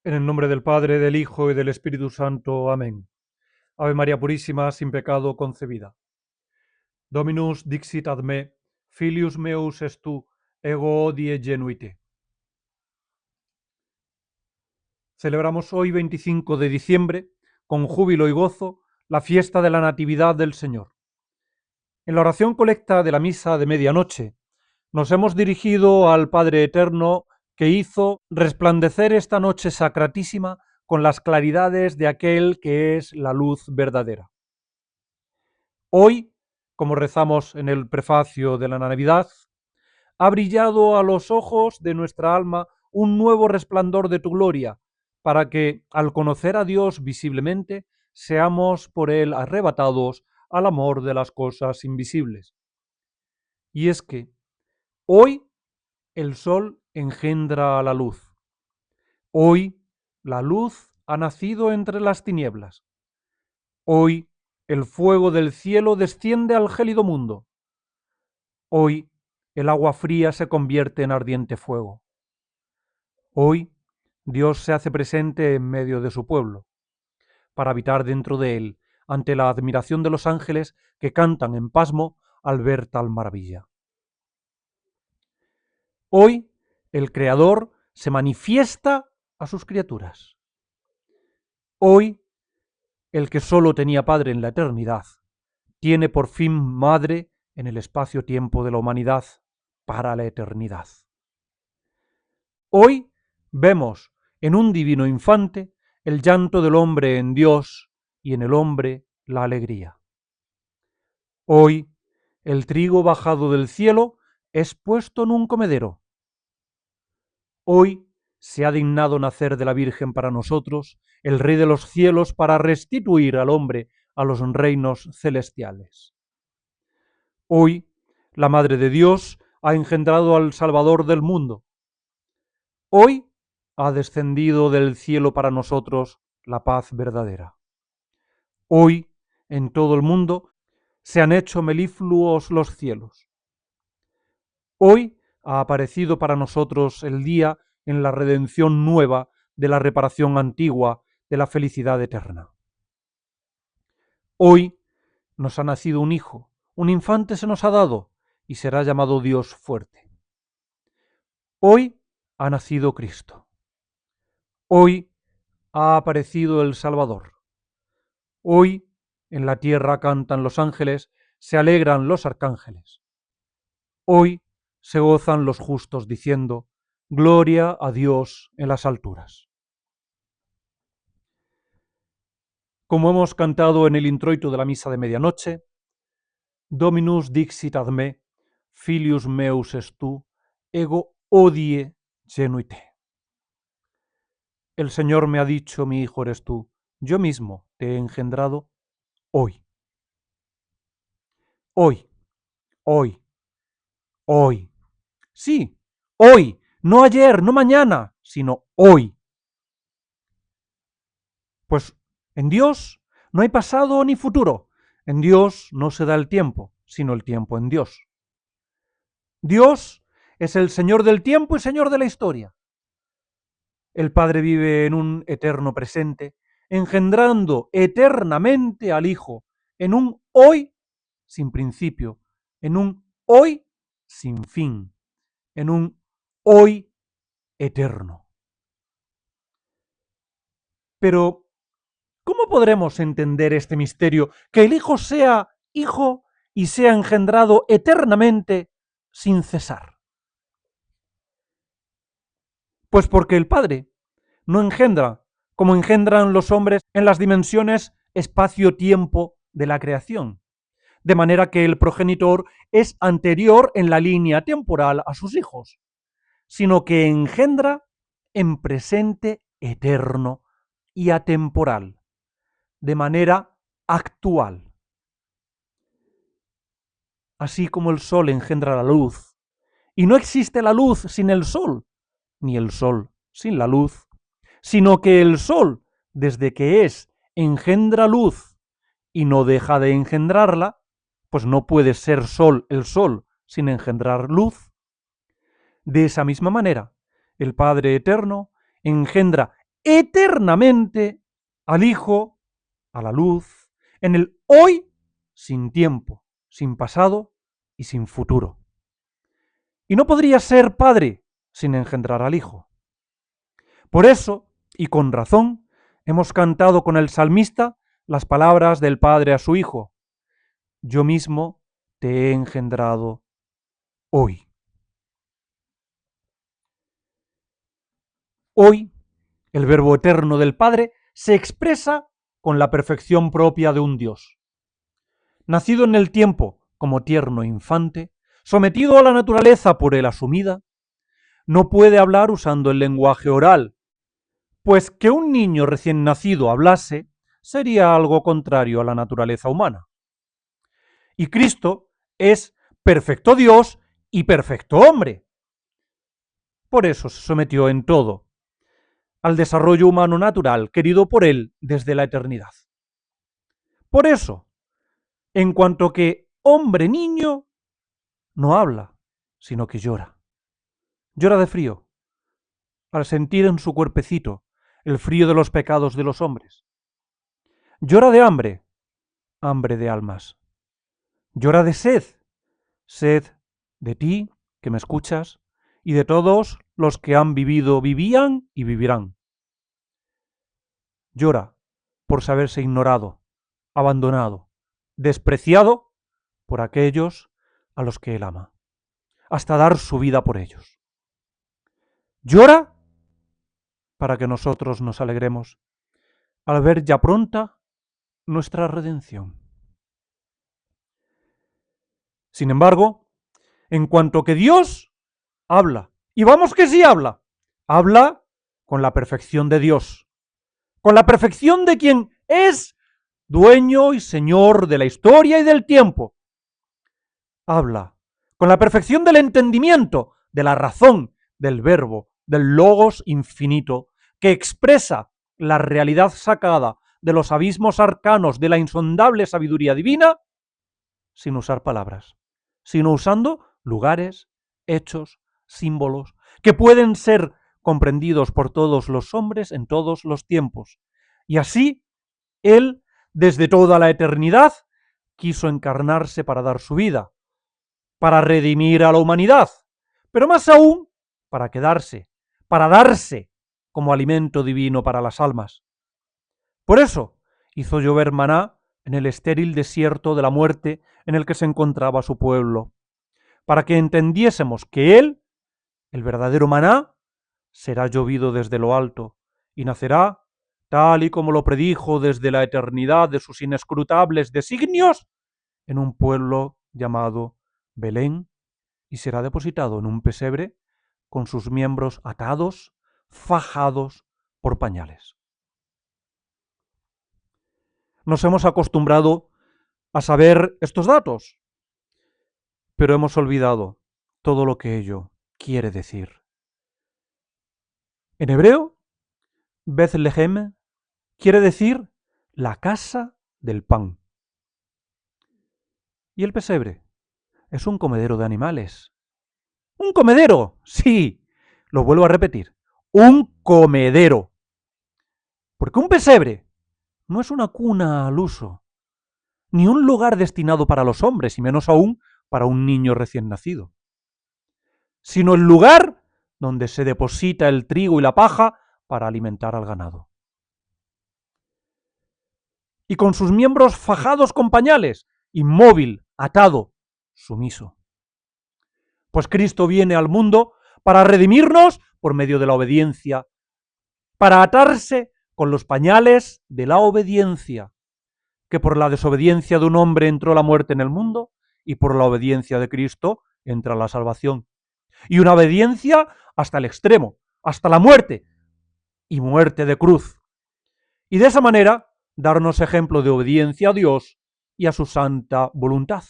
En el nombre del Padre, del Hijo y del Espíritu Santo. Amén. Ave María Purísima, sin pecado concebida. Dominus dixit ad me, filius meus est tu, ego hodie genuite. Celebramos hoy, 25 de diciembre, con júbilo y gozo, la fiesta de la Natividad del Señor. En la oración colecta de la misa de medianoche, nos hemos dirigido al Padre Eterno que hizo resplandecer esta noche sacratísima con las claridades de aquel que es la luz verdadera. Hoy, como rezamos en el prefacio de la Navidad, ha brillado a los ojos de nuestra alma un nuevo resplandor de tu gloria, para que, al conocer a Dios visiblemente, seamos por Él arrebatados al amor de las cosas invisibles. Y es que hoy el sol engendra a la luz. Hoy la luz ha nacido entre las tinieblas. Hoy el fuego del cielo desciende al gélido mundo. Hoy el agua fría se convierte en ardiente fuego. Hoy Dios se hace presente en medio de su pueblo, para habitar dentro de él, ante la admiración de los ángeles que cantan en pasmo al ver tal maravilla. Hoy el Creador se manifiesta a sus criaturas. Hoy el que solo tenía padre en la eternidad, tiene por fin madre en el espacio-tiempo de la humanidad para la eternidad. Hoy vemos en un divino infante el llanto del hombre en Dios y en el hombre la alegría. Hoy el trigo bajado del cielo es puesto en un comedero. Hoy se ha dignado nacer de la Virgen para nosotros, el Rey de los cielos, para restituir al hombre a los reinos celestiales. Hoy la Madre de Dios ha engendrado al Salvador del mundo. Hoy ha descendido del cielo para nosotros la paz verdadera. Hoy, en todo el mundo, se han hecho melifluos los cielos. Hoy ha aparecido para nosotros el día en la redención nueva de la reparación antigua de la felicidad eterna. Hoy nos ha nacido un hijo, un infante se nos ha dado y será llamado Dios fuerte. Hoy ha nacido Cristo. Hoy ha aparecido el Salvador. Hoy en la tierra cantan los ángeles, se alegran los arcángeles. Hoy se gozan los justos diciendo: Gloria a Dios en las alturas. Como hemos cantado en el introito de la misa de medianoche, Dominus dixit ad me, filius meus est tu, ego hodie genuite. El Señor me ha dicho: mi hijo eres tú, yo mismo te he engendrado hoy. Hoy, hoy, hoy. Sí, hoy, no ayer, no mañana, sino hoy. Pues en Dios no hay pasado ni futuro. En Dios no se da el tiempo, sino el tiempo en Dios. Dios es el Señor del tiempo y Señor de la historia. El Padre vive en un eterno presente, engendrando eternamente al Hijo en un hoy sin principio, en un hoy sin fin, en un hoy eterno. Pero, ¿cómo podremos entender este misterio? Que el Hijo sea Hijo y sea engendrado eternamente sin cesar. Pues porque el Padre no engendra como engendran los hombres en las dimensiones espacio-tiempo de la creación, de manera que el progenitor es anterior en la línea temporal a sus hijos, sino que engendra en presente eterno y atemporal, de manera actual. Así como el sol engendra la luz, y no existe la luz sin el sol, ni el sol sin la luz, sino que el sol, desde que es, engendra luz y no deja de engendrarla, pues no puede ser sol el sol sin engendrar luz. De esa misma manera, el Padre Eterno engendra eternamente al Hijo, a la luz, en el hoy sin tiempo, sin pasado y sin futuro. Y no podría ser Padre sin engendrar al Hijo. Por eso, y con razón, hemos cantado con el salmista las palabras del Padre a su Hijo: yo mismo te he engendrado hoy. Hoy, el Verbo eterno del Padre se expresa con la perfección propia de un Dios. Nacido en el tiempo como tierno infante, sometido a la naturaleza por él asumida, no puede hablar usando el lenguaje oral, pues que un niño recién nacido hablase sería algo contrario a la naturaleza humana. Y Cristo es perfecto Dios y perfecto hombre. Por eso se sometió en todo al desarrollo humano natural querido por él desde la eternidad. Por eso, en cuanto que hombre niño, no habla, sino que llora. Llora de frío, al sentir en su cuerpecito el frío de los pecados de los hombres. Llora de hambre, hambre de almas. Llora de sed, sed de ti, que me escuchas, y de todos los que han vivido, vivían y vivirán. Llora por saberse ignorado, abandonado, despreciado por aquellos a los que él ama, hasta dar su vida por ellos. Llora para que nosotros nos alegremos al ver ya pronta nuestra redención. Sin embargo, en cuanto que Dios habla, y vamos que sí habla con la perfección de Dios, con la perfección de quien es dueño y señor de la historia y del tiempo. Habla con la perfección del entendimiento, de la razón, del verbo, del logos infinito, que expresa la realidad sacada de los abismos arcanos de la insondable sabiduría divina, sin usar palabras, sino usando lugares, hechos, símbolos, que pueden ser comprendidos por todos los hombres en todos los tiempos. Y así, él, desde toda la eternidad, quiso encarnarse para dar su vida, para redimir a la humanidad, pero más aún, para quedarse, para darse como alimento divino para las almas. Por eso hizo llover maná en el estéril desierto de la muerte en el que se encontraba su pueblo, para que entendiésemos que él, el verdadero maná, será llovido desde lo alto y nacerá, tal y como lo predijo desde la eternidad de sus inescrutables designios, en un pueblo llamado Belén, y será depositado en un pesebre con sus miembros atados, fajados por pañales. Nos hemos acostumbrado a saber estos datos, pero hemos olvidado todo lo que ello quiere decir. En hebreo, Bethlehem quiere decir la casa del pan. Y el pesebre es un comedero de animales. ¡Un comedero! Sí, lo vuelvo a repetir. Un comedero. Porque un pesebre no es una cuna al uso, ni un lugar destinado para los hombres, y menos aún para un niño recién nacido, sino el lugar donde se deposita el trigo y la paja para alimentar al ganado. Y con sus miembros fajados con pañales, inmóvil, atado, sumiso. Pues Cristo viene al mundo para redimirnos por medio de la obediencia, para atarse con los pañales de la obediencia, que por la desobediencia de un hombre entró la muerte en el mundo y por la obediencia de Cristo entra la salvación. Y una obediencia hasta el extremo, hasta la muerte, y muerte de cruz. Y de esa manera darnos ejemplo de obediencia a Dios y a su santa voluntad.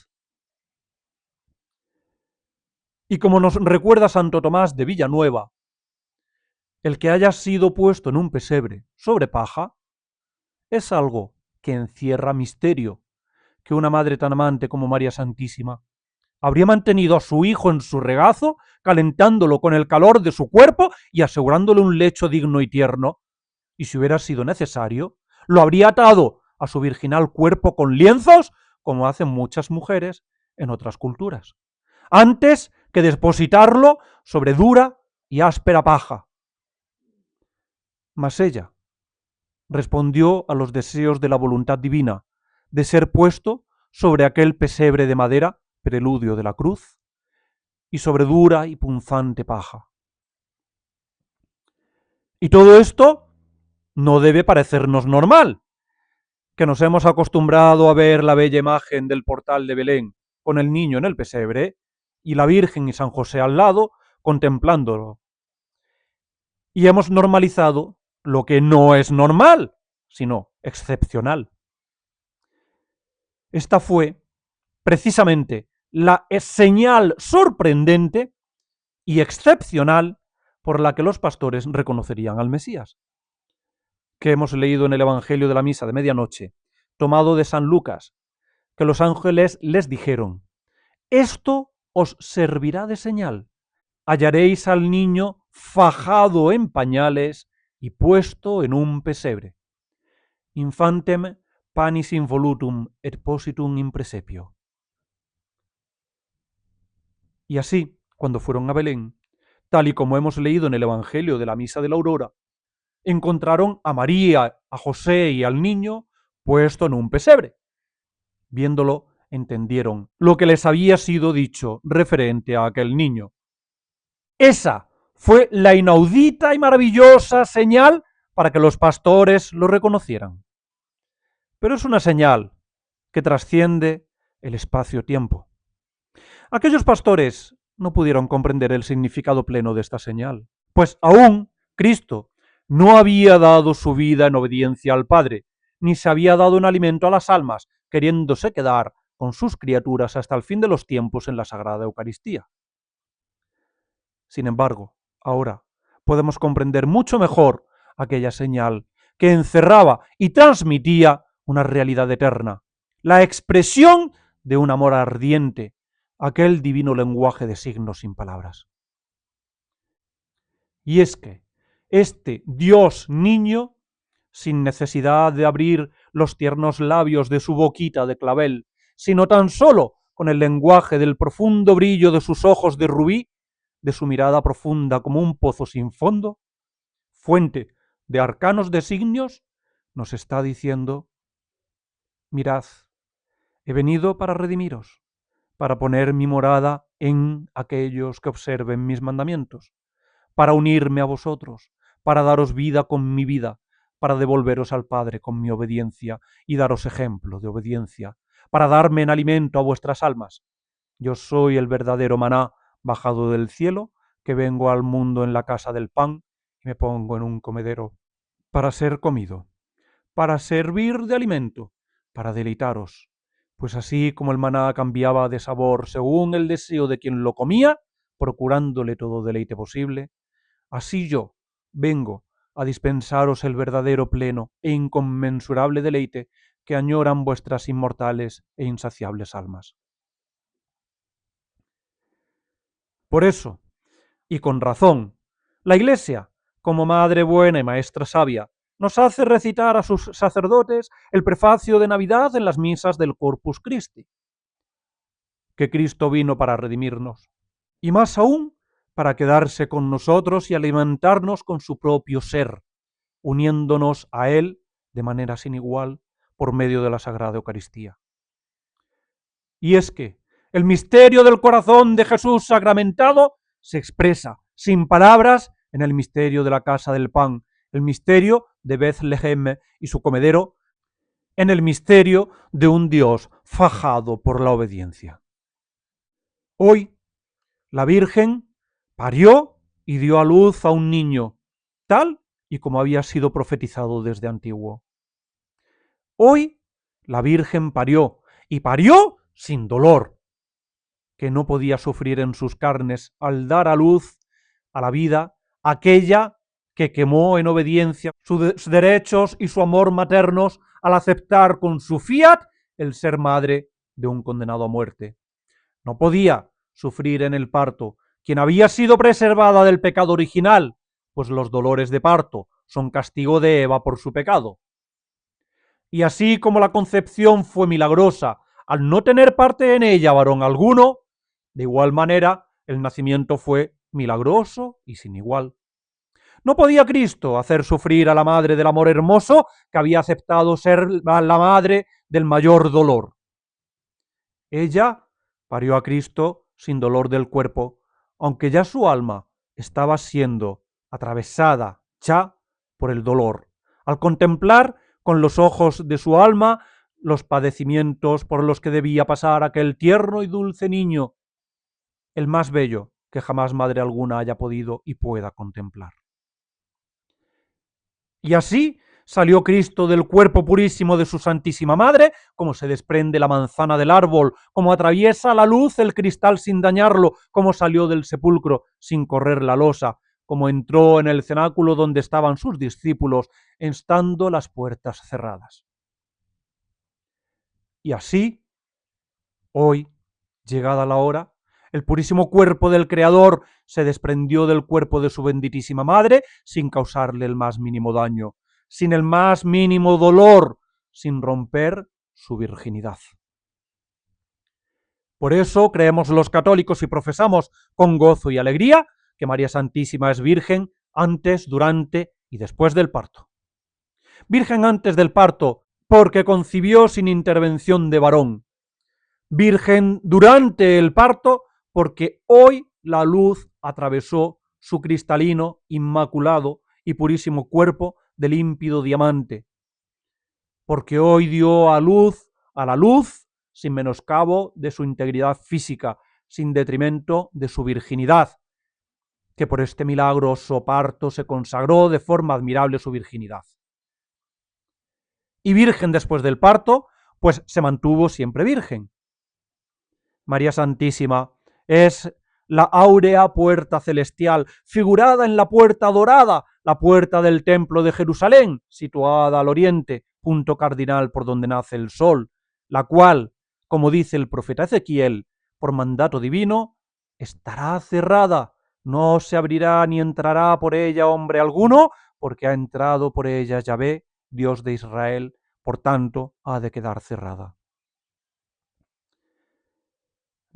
Y como nos recuerda Santo Tomás de Villanueva, el que haya sido puesto en un pesebre sobre paja es algo que encierra misterio, que una madre tan amante como María Santísima habría mantenido a su hijo en su regazo, calentándolo con el calor de su cuerpo y asegurándole un lecho digno y tierno, y si hubiera sido necesario, lo habría atado a su virginal cuerpo con lienzos, como hacen muchas mujeres en otras culturas, antes que depositarlo sobre dura y áspera paja. Mas ella respondió a los deseos de la voluntad divina de ser puesto sobre aquel pesebre de madera, preludio de la cruz, y sobre dura y punzante paja. Y todo esto no debe parecernos normal, que nos hemos acostumbrado a ver la bella imagen del portal de Belén con el niño en el pesebre y la Virgen y San José al lado contemplándolo. Y hemos normalizado lo que no es normal, sino excepcional. Esta fue precisamente la señal sorprendente y excepcional por la que los pastores reconocerían al Mesías, que hemos leído en el Evangelio de la Misa de Medianoche, tomado de San Lucas, que los ángeles les dijeron: esto os servirá de señal. Hallaréis al niño fajado en pañales y puesto en un pesebre. Infantem panis involutum et positum in presepio. Y así, cuando fueron a Belén, tal y como hemos leído en el Evangelio de la Misa de la Aurora, encontraron a María, a José y al niño puesto en un pesebre. Viéndolo, entendieron lo que les había sido dicho referente a aquel niño. Esa fue la inaudita y maravillosa señal para que los pastores lo reconocieran. Pero es una señal que trasciende el espacio-tiempo. Aquellos pastores no pudieron comprender el significado pleno de esta señal, pues aún Cristo no había dado su vida en obediencia al Padre, ni se había dado en alimento a las almas, queriéndose quedar con sus criaturas hasta el fin de los tiempos en la Sagrada Eucaristía. Sin embargo, ahora podemos comprender mucho mejor aquella señal que encerraba y transmitía una realidad eterna, la expresión de un amor ardiente, aquel divino lenguaje de signos sin palabras. Y es que este Dios niño, sin necesidad de abrir los tiernos labios de su boquita de clavel, sino tan solo con el lenguaje del profundo brillo de sus ojos de rubí, de su mirada profunda como un pozo sin fondo, fuente de arcanos designios, nos está diciendo: mirad, he venido para redimiros, para poner mi morada en aquellos que observen mis mandamientos, para unirme a vosotros, para daros vida con mi vida, para devolveros al Padre con mi obediencia y daros ejemplo de obediencia, para darme en alimento a vuestras almas. Yo soy el verdadero maná bajado del cielo, que vengo al mundo en la casa del pan y me pongo en un comedero para ser comido, para servir de alimento, para deleitaros. Pues así como el maná cambiaba de sabor según el deseo de quien lo comía, procurándole todo deleite posible, así yo vengo a dispensaros el verdadero pleno e inconmensurable deleite que añoran vuestras inmortales e insaciables almas. Por eso, y con razón, la Iglesia, como madre buena y maestra sabia, nos hace recitar a sus sacerdotes el prefacio de Navidad en las misas del Corpus Christi, que Cristo vino para redimirnos, y más aún para quedarse con nosotros y alimentarnos con su propio ser, uniéndonos a Él de manera sin igual por medio de la Sagrada Eucaristía. Y es que el misterio del corazón de Jesús sacramentado se expresa sin palabras en el misterio de la casa del pan, el misterio de Betlehem y su comedero, en el misterio de un Dios fajado por la obediencia. Hoy, la Virgen parió y dio a luz a un niño, tal y como había sido profetizado desde antiguo. Hoy, la Virgen parió, y parió sin dolor, que no podía sufrir en sus carnes al dar a luz a la vida aquella que quemó en obediencia sus derechos y su amor maternos al aceptar con su fiat el ser madre de un condenado a muerte. No podía sufrir en el parto quien había sido preservada del pecado original, pues los dolores de parto son castigo de Eva por su pecado. Y así como la concepción fue milagrosa, al no tener parte en ella varón alguno, de igual manera el nacimiento fue milagroso y sin igual. No podía Cristo hacer sufrir a la madre del amor hermoso que había aceptado ser la madre del mayor dolor. Ella parió a Cristo sin dolor del cuerpo, aunque ya su alma estaba siendo atravesada ya por el dolor. Al contemplar con los ojos de su alma los padecimientos por los que debía pasar aquel tierno y dulce niño, el más bello que jamás madre alguna haya podido y pueda contemplar. Y así salió Cristo del cuerpo purísimo de su Santísima Madre, como se desprende la manzana del árbol, como atraviesa la luz el cristal sin dañarlo, como salió del sepulcro sin correr la losa, como entró en el cenáculo donde estaban sus discípulos, estando las puertas cerradas. Y así, hoy, llegada la hora, el purísimo cuerpo del Creador se desprendió del cuerpo de su benditísima Madre sin causarle el más mínimo daño, sin el más mínimo dolor, sin romper su virginidad. Por eso creemos los católicos y profesamos con gozo y alegría que María Santísima es virgen antes, durante y después del parto. Virgen antes del parto porque concibió sin intervención de varón. Virgen durante el parto porque hoy la luz atravesó su cristalino, inmaculado y purísimo cuerpo de límpido diamante. Porque hoy dio a la luz, sin menoscabo de su integridad física, sin detrimento de su virginidad, que por este milagroso parto se consagró de forma admirable su virginidad. Y virgen después del parto, pues se mantuvo siempre virgen. María Santísima es la áurea puerta celestial, figurada en la puerta dorada, la puerta del templo de Jerusalén, situada al oriente, punto cardinal por donde nace el sol, la cual, como dice el profeta Ezequiel, por mandato divino, estará cerrada, no se abrirá ni entrará por ella hombre alguno, porque ha entrado por ella Yahvé, Dios de Israel, por tanto ha de quedar cerrada.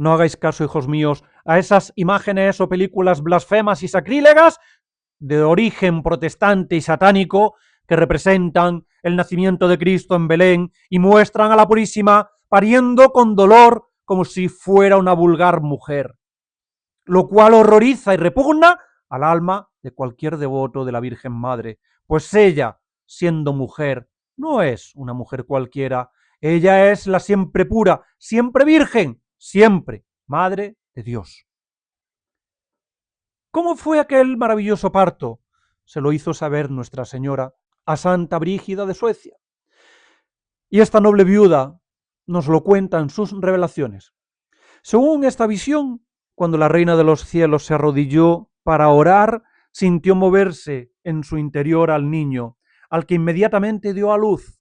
No hagáis caso, hijos míos, a esas imágenes o películas blasfemas y sacrílegas de origen protestante y satánico que representan el nacimiento de Cristo en Belén y muestran a la Purísima pariendo con dolor como si fuera una vulgar mujer, lo cual horroriza y repugna al alma de cualquier devoto de la Virgen Madre, pues ella, siendo mujer, no es una mujer cualquiera, ella es la siempre pura, siempre virgen, siempre Madre de Dios. ¿Cómo fue aquel maravilloso parto? Se lo hizo saber Nuestra Señora a Santa Brígida de Suecia. Y esta noble viuda nos lo cuenta en sus revelaciones. Según esta visión, cuando la Reina de los Cielos se arrodilló para orar, sintió moverse en su interior al niño, al que inmediatamente dio a luz.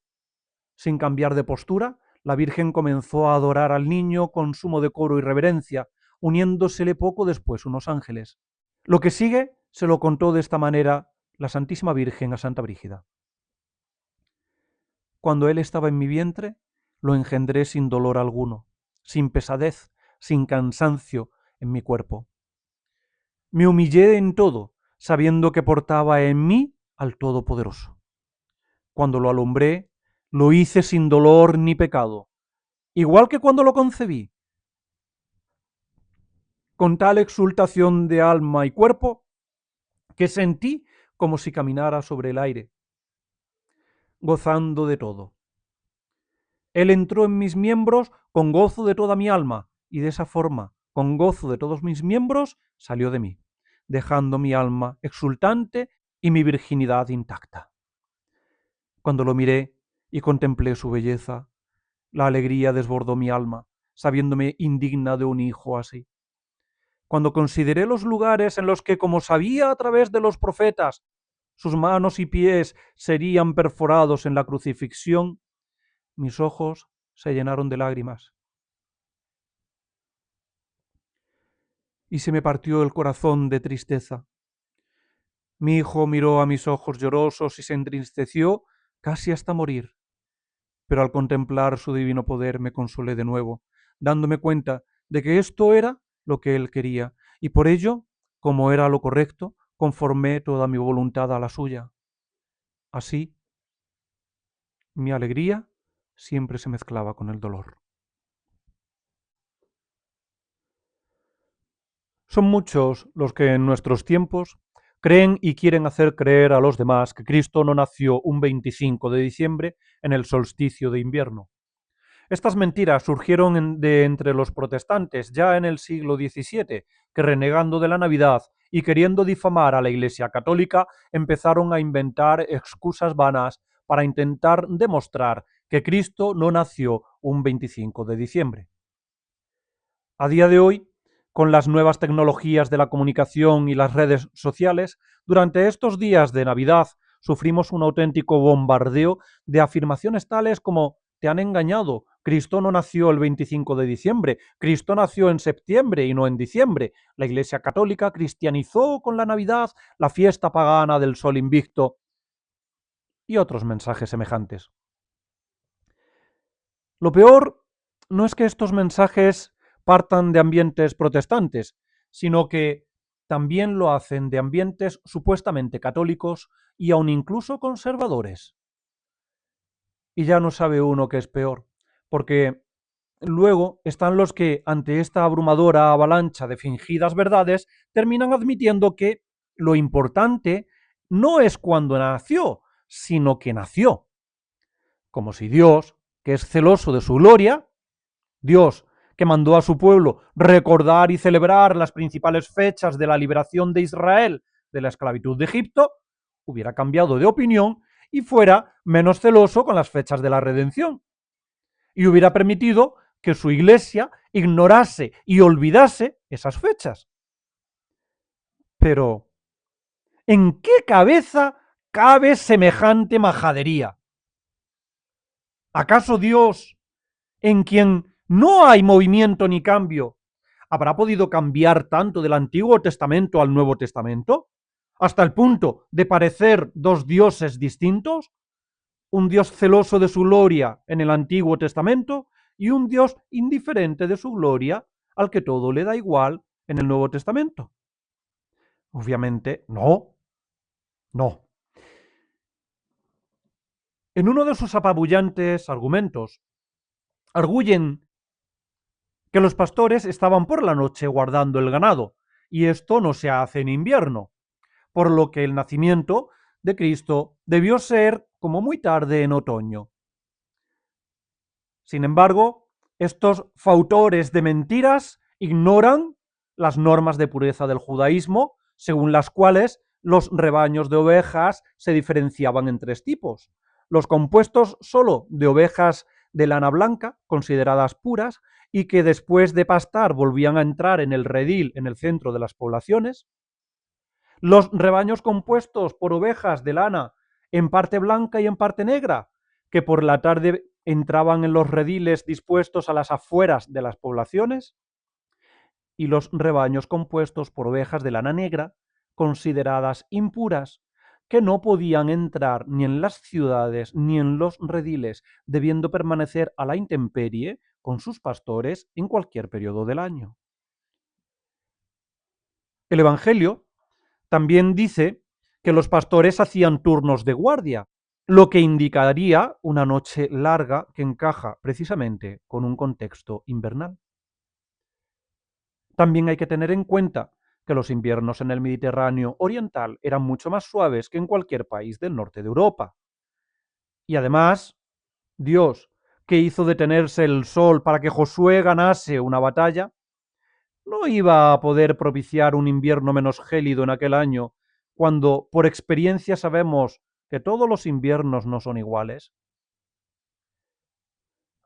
Sin cambiar de postura, la Virgen comenzó a adorar al niño con sumo decoro y reverencia, uniéndosele poco después unos ángeles. Lo que sigue se lo contó de esta manera la Santísima Virgen a Santa Brígida. Cuando él estaba en mi vientre, lo engendré sin dolor alguno, sin pesadez, sin cansancio en mi cuerpo. Me humillé en todo, sabiendo que portaba en mí al Todopoderoso. Cuando lo alumbré, lo hice sin dolor ni pecado, igual que cuando lo concebí. Con tal exultación de alma y cuerpo, que sentí como si caminara sobre el aire, gozando de todo. Él entró en mis miembros con gozo de toda mi alma, y de esa forma, con gozo de todos mis miembros, salió de mí, dejando mi alma exultante y mi virginidad intacta. Cuando lo miré y contemplé su belleza, la alegría desbordó mi alma, sabiéndome indigna de un hijo así. Cuando consideré los lugares en los que, como sabía a través de los profetas, sus manos y pies serían perforados en la crucifixión, mis ojos se llenaron de lágrimas. Y se me partió el corazón de tristeza. Mi hijo miró a mis ojos llorosos y se entristeció casi hasta morir, pero al contemplar su divino poder me consolé de nuevo, dándome cuenta de que esto era lo que él quería, y por ello, como era lo correcto, conformé toda mi voluntad a la suya. Así, mi alegría siempre se mezclaba con el dolor. Son muchos los que en nuestros tiempos creen y quieren hacer creer a los demás que Cristo no nació un 25 de diciembre en el solsticio de invierno. Estas mentiras surgieron de entre los protestantes ya en el siglo XVII, que renegando de la Navidad y queriendo difamar a la Iglesia Católica, empezaron a inventar excusas vanas para intentar demostrar que Cristo no nació un 25 de diciembre. A día de hoy, con las nuevas tecnologías de la comunicación y las redes sociales, durante estos días de Navidad sufrimos un auténtico bombardeo de afirmaciones tales como te han engañado, Cristo no nació el 25 de diciembre, Cristo nació en septiembre y no en diciembre, la Iglesia Católica cristianizó con la Navidad la fiesta pagana del Sol Invicto y otros mensajes semejantes. Lo peor no es que estos mensajes partan de ambientes protestantes, sino que también lo hacen de ambientes supuestamente católicos y aun incluso conservadores. Y ya no sabe uno qué es peor, porque luego están los que, ante esta abrumadora avalancha de fingidas verdades, terminan admitiendo que lo importante no es cuándo nació, sino que nació. Como si Dios, que es celoso de su gloria, Dios, que mandó a su pueblo recordar y celebrar las principales fechas de la liberación de Israel de la esclavitud de Egipto, hubiera cambiado de opinión y fuera menos celoso con las fechas de la redención. Y hubiera permitido que su iglesia ignorase y olvidase esas fechas. Pero, ¿en qué cabeza cabe semejante majadería? ¿Acaso Dios, en quien no hay movimiento ni cambio, habrá podido cambiar tanto del Antiguo Testamento al Nuevo Testamento? ¿Hasta el punto de parecer dos dioses distintos? Un Dios celoso de su gloria en el Antiguo Testamento y un Dios indiferente de su gloria al que todo le da igual en el Nuevo Testamento. Obviamente, no. No. En uno de sus apabullantes argumentos, arguyen que los pastores estaban por la noche guardando el ganado, y esto no se hace en invierno, por lo que el nacimiento de Cristo debió ser como muy tarde en otoño. Sin embargo, estos fautores de mentiras ignoran las normas de pureza del judaísmo, según las cuales los rebaños de ovejas se diferenciaban en tres tipos: los compuestos solo de ovejas de lana blanca, consideradas puras, y que después de pastar volvían a entrar en el redil en el centro de las poblaciones; los rebaños compuestos por ovejas de lana en parte blanca y en parte negra, que por la tarde entraban en los rediles dispuestos a las afueras de las poblaciones; y los rebaños compuestos por ovejas de lana negra, consideradas impuras, que no podían entrar ni en las ciudades ni en los rediles, debiendo permanecer a la intemperie con sus pastores en cualquier periodo del año. El Evangelio también dice que los pastores hacían turnos de guardia, lo que indicaría una noche larga que encaja precisamente con un contexto invernal. También hay que tener en cuenta que los inviernos en el Mediterráneo oriental eran mucho más suaves que en cualquier país del norte de Europa. Y además, Dios, que hizo detenerse el sol para que Josué ganase una batalla, no iba a poder propiciar un invierno menos gélido en aquel año, cuando por experiencia sabemos que todos los inviernos no son iguales.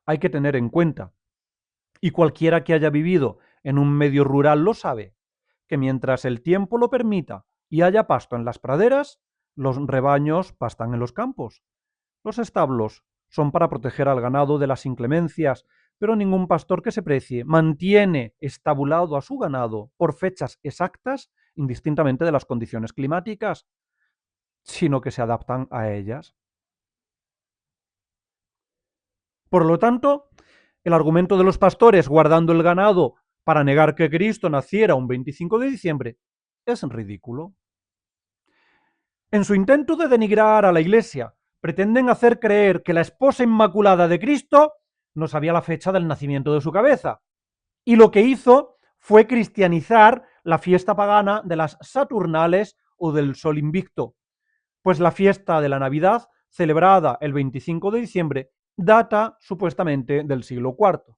Hay que tener en cuenta, y cualquiera que haya vivido en un medio rural lo sabe, que mientras el tiempo lo permita y haya pasto en las praderas, los rebaños pastan en los campos. Los establos son para proteger al ganado de las inclemencias, pero ningún pastor que se precie mantiene estabulado a su ganado por fechas exactas, indistintamente de las condiciones climáticas. sino que se adaptan a ellas. Por lo tanto, el argumento de los pastores guardando el ganado para negar que Cristo naciera un 25 de diciembre es ridículo. En su intento de denigrar a la Iglesia, pretenden hacer creer que la esposa inmaculada de Cristo no sabía la fecha del nacimiento de su cabeza. Y lo que hizo fue cristianizar la fiesta pagana de las Saturnales o del Sol Invicto, pues la fiesta de la Navidad, celebrada el 25 de diciembre, data supuestamente del siglo IV.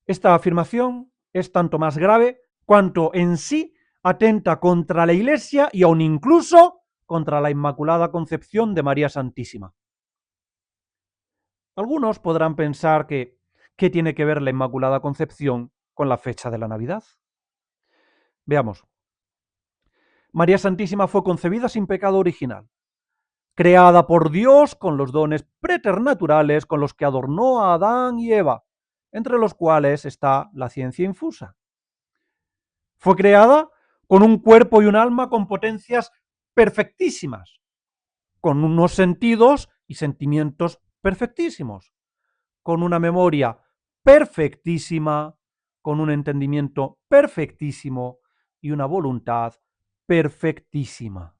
Esta afirmación es tanto más grave cuanto en sí atenta contra la Iglesia y aun incluso contra la Inmaculada Concepción de María Santísima. Algunos podrán pensar que ¿qué tiene que ver la Inmaculada Concepción con la fecha de la Navidad? Veamos. María Santísima fue concebida sin pecado original, creada por Dios con los dones preternaturales con los que adornó a Adán y Eva, entre los cuales está la ciencia infusa. Fue creada con un cuerpo y un alma con potencias perfectísimas, con unos sentidos y sentimientos perfectísimos, con una memoria perfectísima, con un entendimiento perfectísimo y una voluntad perfectísima.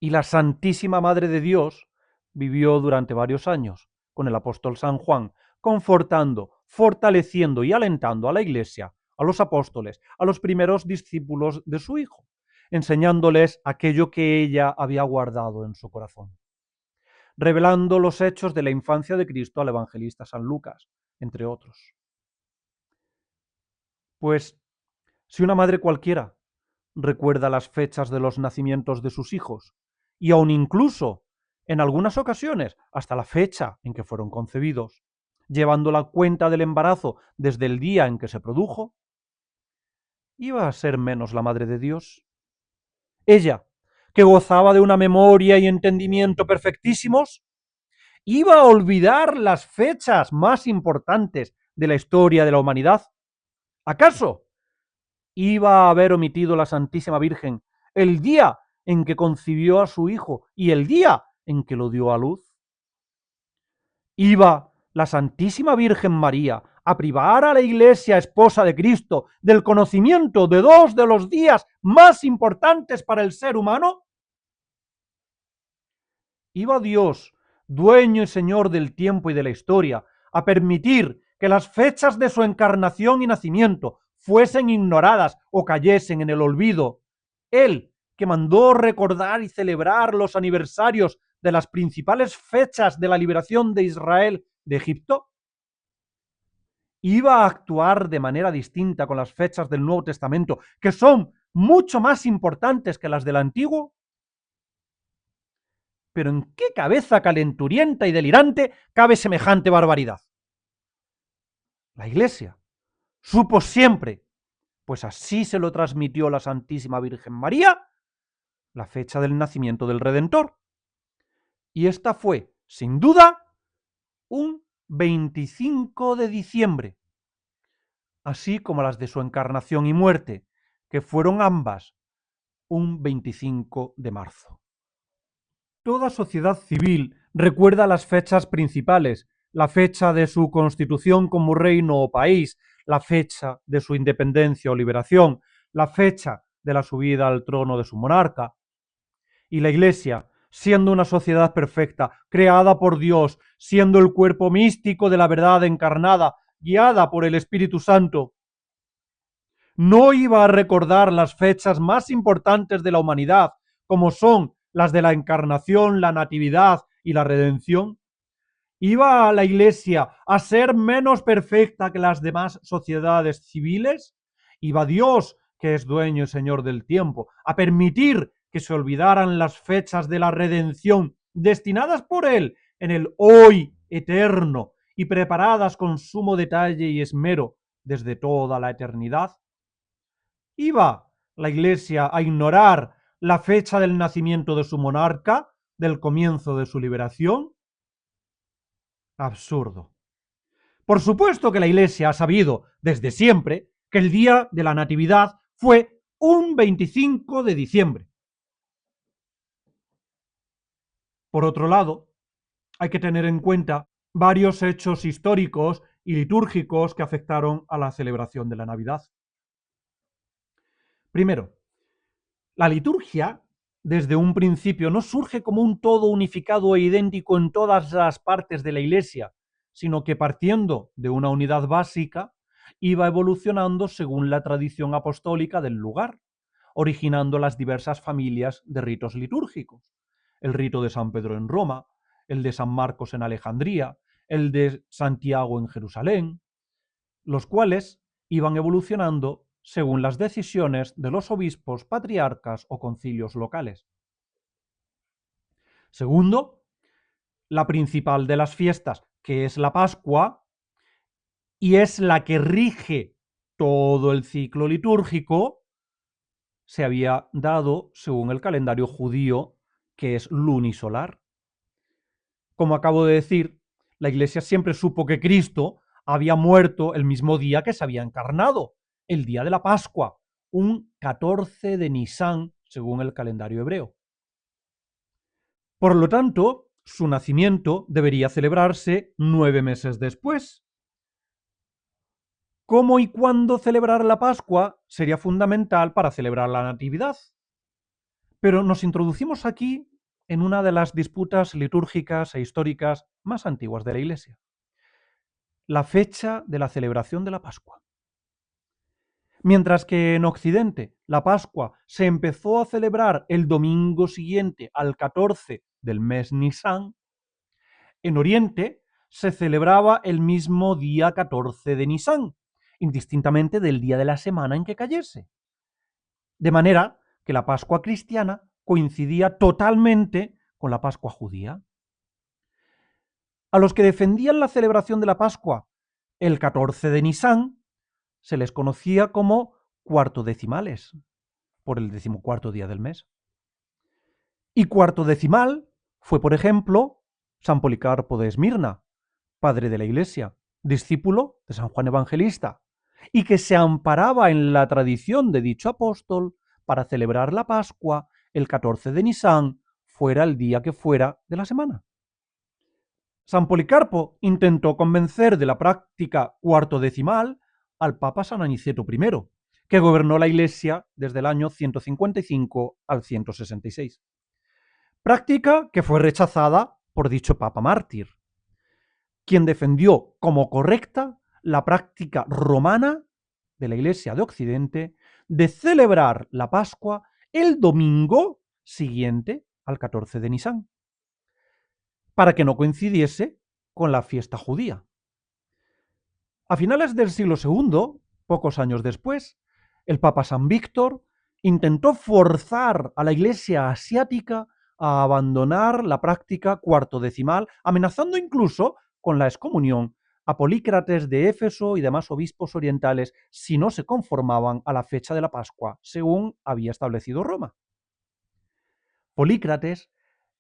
Y la Santísima Madre de Dios vivió durante varios años con el apóstol San Juan, confortando, fortaleciendo y alentando a la Iglesia, a los apóstoles, a los primeros discípulos de su Hijo, enseñándoles aquello que ella había guardado en su corazón, revelando los hechos de la infancia de Cristo al evangelista San Lucas, entre otros. Pues, si una madre cualquiera recuerda las fechas de los nacimientos de sus hijos, y aun incluso, en algunas ocasiones, hasta la fecha en que fueron concebidos, llevando la cuenta del embarazo desde el día en que se produjo, ¿iba a ser menos la Madre de Dios? Ella, que gozaba de una memoria y entendimiento perfectísimos, ¿iba a olvidar las fechas más importantes de la historia de la humanidad? ¿Acaso iba a haber omitido la Santísima Virgen el día en que concibió a su hijo y el día en que lo dio a luz? ¿Iba la Santísima Virgen María a privar a la Iglesia, esposa de Cristo, del conocimiento de dos de los días más importantes para el ser humano? ¿Iba Dios, dueño y señor del tiempo y de la historia, a permitir que las fechas de su encarnación y nacimiento fuesen ignoradas o cayesen en el olvido? Él, que mandó recordar y celebrar los aniversarios de las principales fechas de la liberación de Israel de Egipto. ¿Iba a actuar de manera distinta con las fechas del Nuevo Testamento, que son mucho más importantes que las del Antiguo? Pero ¿en qué cabeza calenturienta y delirante cabe semejante barbaridad? La Iglesia supo siempre, pues así se lo transmitió la Santísima Virgen María, la fecha del nacimiento del Redentor. Y esta fue, sin duda, un 25 de diciembre, así como las de su encarnación y muerte, que fueron ambas un 25 de marzo. Toda sociedad civil recuerda las fechas principales, la fecha de su constitución como reino o país, la fecha de su independencia o liberación, la fecha de la subida al trono de su monarca. Y la Iglesia, siendo una sociedad perfecta, creada por Dios, siendo el cuerpo místico de la verdad encarnada, guiada por el Espíritu Santo, no iba a recordar las fechas más importantes de la humanidad, como son las de la encarnación, la natividad y la redención. ¿Iba la Iglesia a ser menos perfecta que las demás sociedades civiles? ¿Iba Dios, que es dueño y señor del tiempo, a permitir que se olvidaran las fechas de la redención destinadas por Él en el hoy eterno y preparadas con sumo detalle y esmero desde toda la eternidad? ¿Iba la Iglesia a ignorar la fecha del nacimiento de su monarca, del comienzo de su liberación? Absurdo. Por supuesto que la Iglesia ha sabido desde siempre que el día de la Natividad fue un 25 de diciembre, Por otro lado, hay que tener en cuenta varios hechos históricos y litúrgicos que afectaron a la celebración de la Navidad. Primero, la liturgia, desde un principio, no surge como un todo unificado e idéntico en todas las partes de la Iglesia, sino que partiendo de una unidad básica, iba evolucionando según la tradición apostólica del lugar, originando las diversas familias de ritos litúrgicos. El rito de San Pedro en Roma, el de San Marcos en Alejandría, el de Santiago en Jerusalén, los cuales iban evolucionando según las decisiones de los obispos, patriarcas o concilios locales. Segundo, la principal de las fiestas, que es la Pascua, y es la que rige todo el ciclo litúrgico, se había dado según el calendario judío, que es lunisolar. Como acabo de decir, la Iglesia siempre supo que Cristo había muerto el mismo día que se había encarnado, el día de la Pascua, un 14 de Nisán, según el calendario hebreo. Por lo tanto, su nacimiento debería celebrarse 9 meses después. ¿Cómo y cuándo celebrar la Pascua sería fundamental para celebrar la Natividad? Pero nos introducimos aquí en una de las disputas litúrgicas e históricas más antiguas de la Iglesia: la fecha de la celebración de la Pascua. Mientras que en Occidente la Pascua se empezó a celebrar el domingo siguiente al 14 del mes Nisán, en Oriente se celebraba el mismo día 14 de Nisán, indistintamente del día de la semana en que cayese. De manera que la Pascua cristiana coincidía totalmente con la Pascua judía. A los que defendían la celebración de la Pascua el 14 de Nisán se les conocía como cuartodecimales, por el 14º día del mes. Y cuartodecimal fue, por ejemplo, San Policarpo de Esmirna, padre de la Iglesia, discípulo de San Juan Evangelista, y que se amparaba en la tradición de dicho apóstol para celebrar la Pascua el 14 de Nisán, fuera el día que fuera de la semana. San Policarpo intentó convencer de la práctica cuartodecimal al Papa San Aniceto I, que gobernó la Iglesia desde el año 155 al 166. Práctica que fue rechazada por dicho Papa mártir, quien defendió como correcta la práctica romana de la Iglesia de Occidente de celebrar la Pascua el domingo siguiente al 14 de Nisán, para que no coincidiese con la fiesta judía. A finales del siglo II, pocos años después, el Papa San Víctor intentó forzar a la Iglesia asiática a abandonar la práctica cuartodecimal, amenazando incluso con la excomunión a Polícrates de Éfeso y demás obispos orientales si no se conformaban a la fecha de la Pascua, según había establecido Roma. Polícrates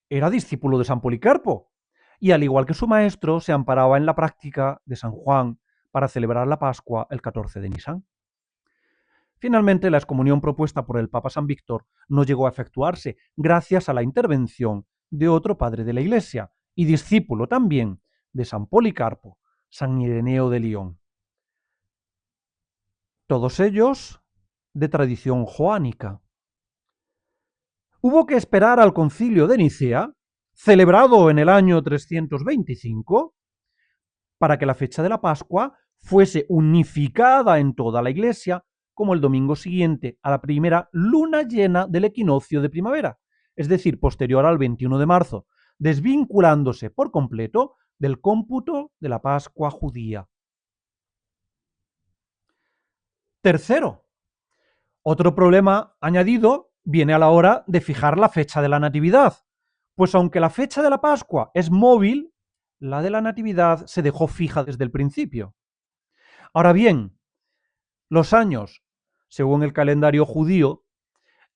era discípulo de San Policarpo y, al igual que su maestro, se amparaba en la práctica de San Juan para celebrar la Pascua el 14 de Nisán. Finalmente, la excomunión propuesta por el Papa San Víctor no llegó a efectuarse gracias a la intervención de otro padre de la Iglesia y discípulo también de San Policarpo, San Ireneo de Lyon. Todos ellos de tradición joánica. Hubo que esperar al Concilio de Nicea, celebrado en el año 325, para que la fecha de la Pascua fuese unificada en toda la Iglesia como el domingo siguiente a la primera luna llena del equinoccio de primavera, es decir, posterior al 21 de marzo, desvinculándose por completo del cómputo de la Pascua judía. Tercero, otro problema añadido viene a la hora de fijar la fecha de la Natividad, pues aunque la fecha de la Pascua es móvil, la de la Natividad se dejó fija desde el principio. Ahora bien, los años, según el calendario judío,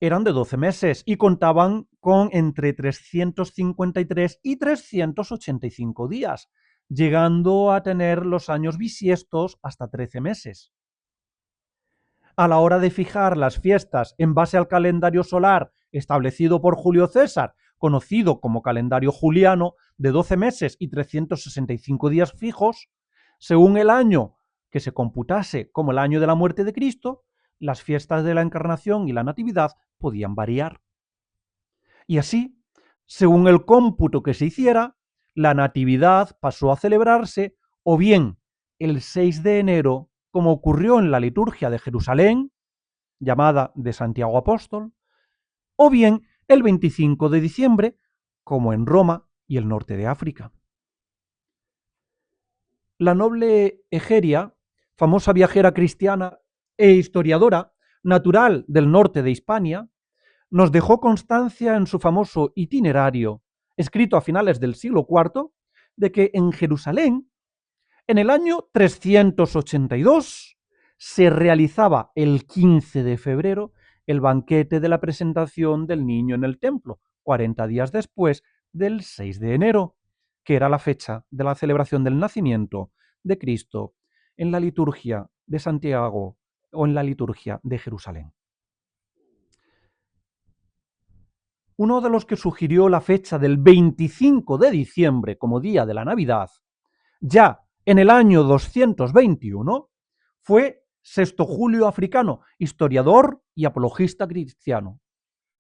eran de 12 meses y contaban con entre 353 y 385 días, llegando a tener los años bisiestos hasta 13 meses. A la hora de fijar las fiestas en base al calendario solar establecido por Julio César, conocido como calendario juliano, de 12 meses y 365 días fijos, según el año que se computase como el año de la muerte de Cristo, las fiestas de la Encarnación y la Natividad podían variar. Y así, según el cómputo que se hiciera, la Natividad pasó a celebrarse o bien el 6 de enero, como ocurrió en la liturgia de Jerusalén, llamada de Santiago Apóstol, o bien el 25 de diciembre, como en Roma y el norte de África. La noble Egeria, famosa viajera cristiana e historiadora, natural del norte de Hispania, nos dejó constancia en su famoso itinerario, escrito a finales del siglo IV, de que en Jerusalén, en el año 382, se realizaba el 15 de febrero el banquete de la presentación del niño en el templo, 40 días después del 6 de enero, que era la fecha de la celebración del nacimiento de Cristo en la liturgia de Santiago o en la liturgia de Jerusalén. Uno de los que sugirió la fecha del 25 de diciembre como día de la Navidad, ya en el año 221, fue Sexto Julio Africano, historiador y apologista cristiano.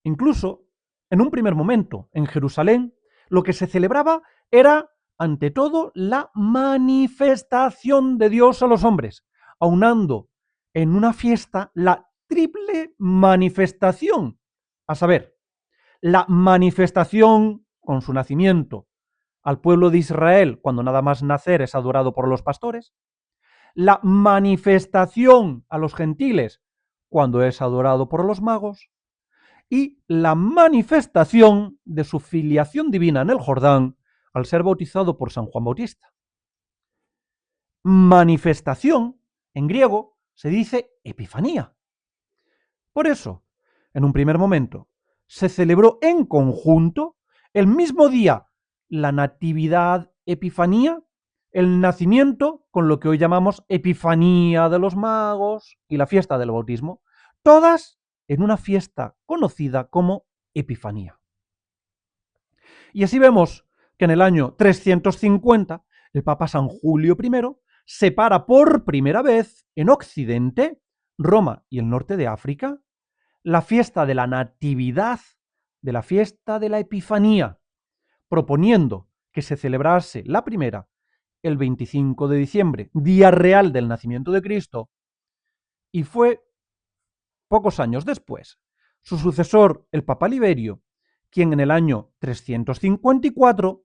Incluso, en un primer momento, en Jerusalén, lo que se celebraba era, ante todo, la manifestación de Dios a los hombres, aunando en una fiesta la triple manifestación, a saber, la manifestación con su nacimiento al pueblo de Israel cuando nada más nacer es adorado por los pastores, la manifestación a los gentiles cuando es adorado por los magos y la manifestación de su filiación divina en el Jordán al ser bautizado por San Juan Bautista. Manifestación, en griego, se dice epifanía. Por eso, en un primer momento, se celebró en conjunto el mismo día la Natividad Epifanía, el nacimiento con lo que hoy llamamos Epifanía de los Magos y la fiesta del bautismo, todas en una fiesta conocida como Epifanía. Y así vemos que en el año 350 el Papa San Julio I separa por primera vez en Occidente, Roma y el norte de África, la fiesta de la Natividad de la fiesta de la Epifanía, proponiendo que se celebrase la primera el 25 de diciembre, día real del nacimiento de Cristo, y fue pocos años después su sucesor, el Papa Liberio, quien en el año 354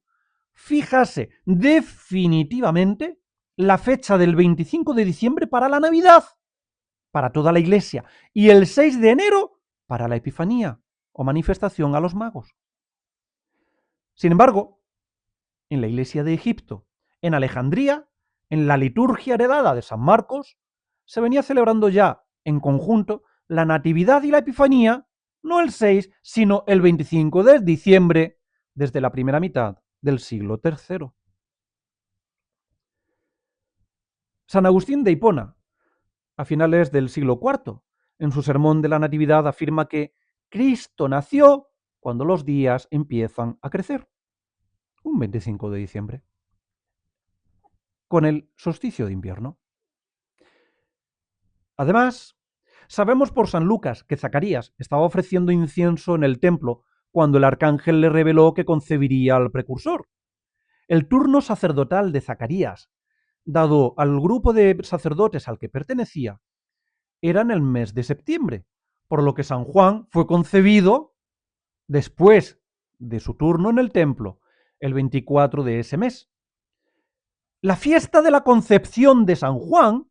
fijase definitivamente la fecha del 25 de diciembre para la Navidad, para toda la Iglesia, y el 6 de enero para la Epifanía o manifestación a los magos. Sin embargo, en la Iglesia de Egipto, en Alejandría, en la liturgia heredada de San Marcos, se venía celebrando ya en conjunto la Natividad y la Epifanía, no el 6, sino el 25 de diciembre, desde la primera mitad del siglo III. San Agustín de Hipona, a finales del siglo IV, en su sermón de la Natividad afirma que Cristo nació cuando los días empiezan a crecer, un 25 de diciembre, con el solsticio de invierno. Además, sabemos por San Lucas que Zacarías estaba ofreciendo incienso en el templo cuando el arcángel le reveló que concebiría al precursor. El turno sacerdotal de Zacarías, dado al grupo de sacerdotes al que pertenecía, era en el mes de septiembre, por lo que San Juan fue concebido después de su turno en el templo, el 24 de ese mes. La fiesta de la concepción de San Juan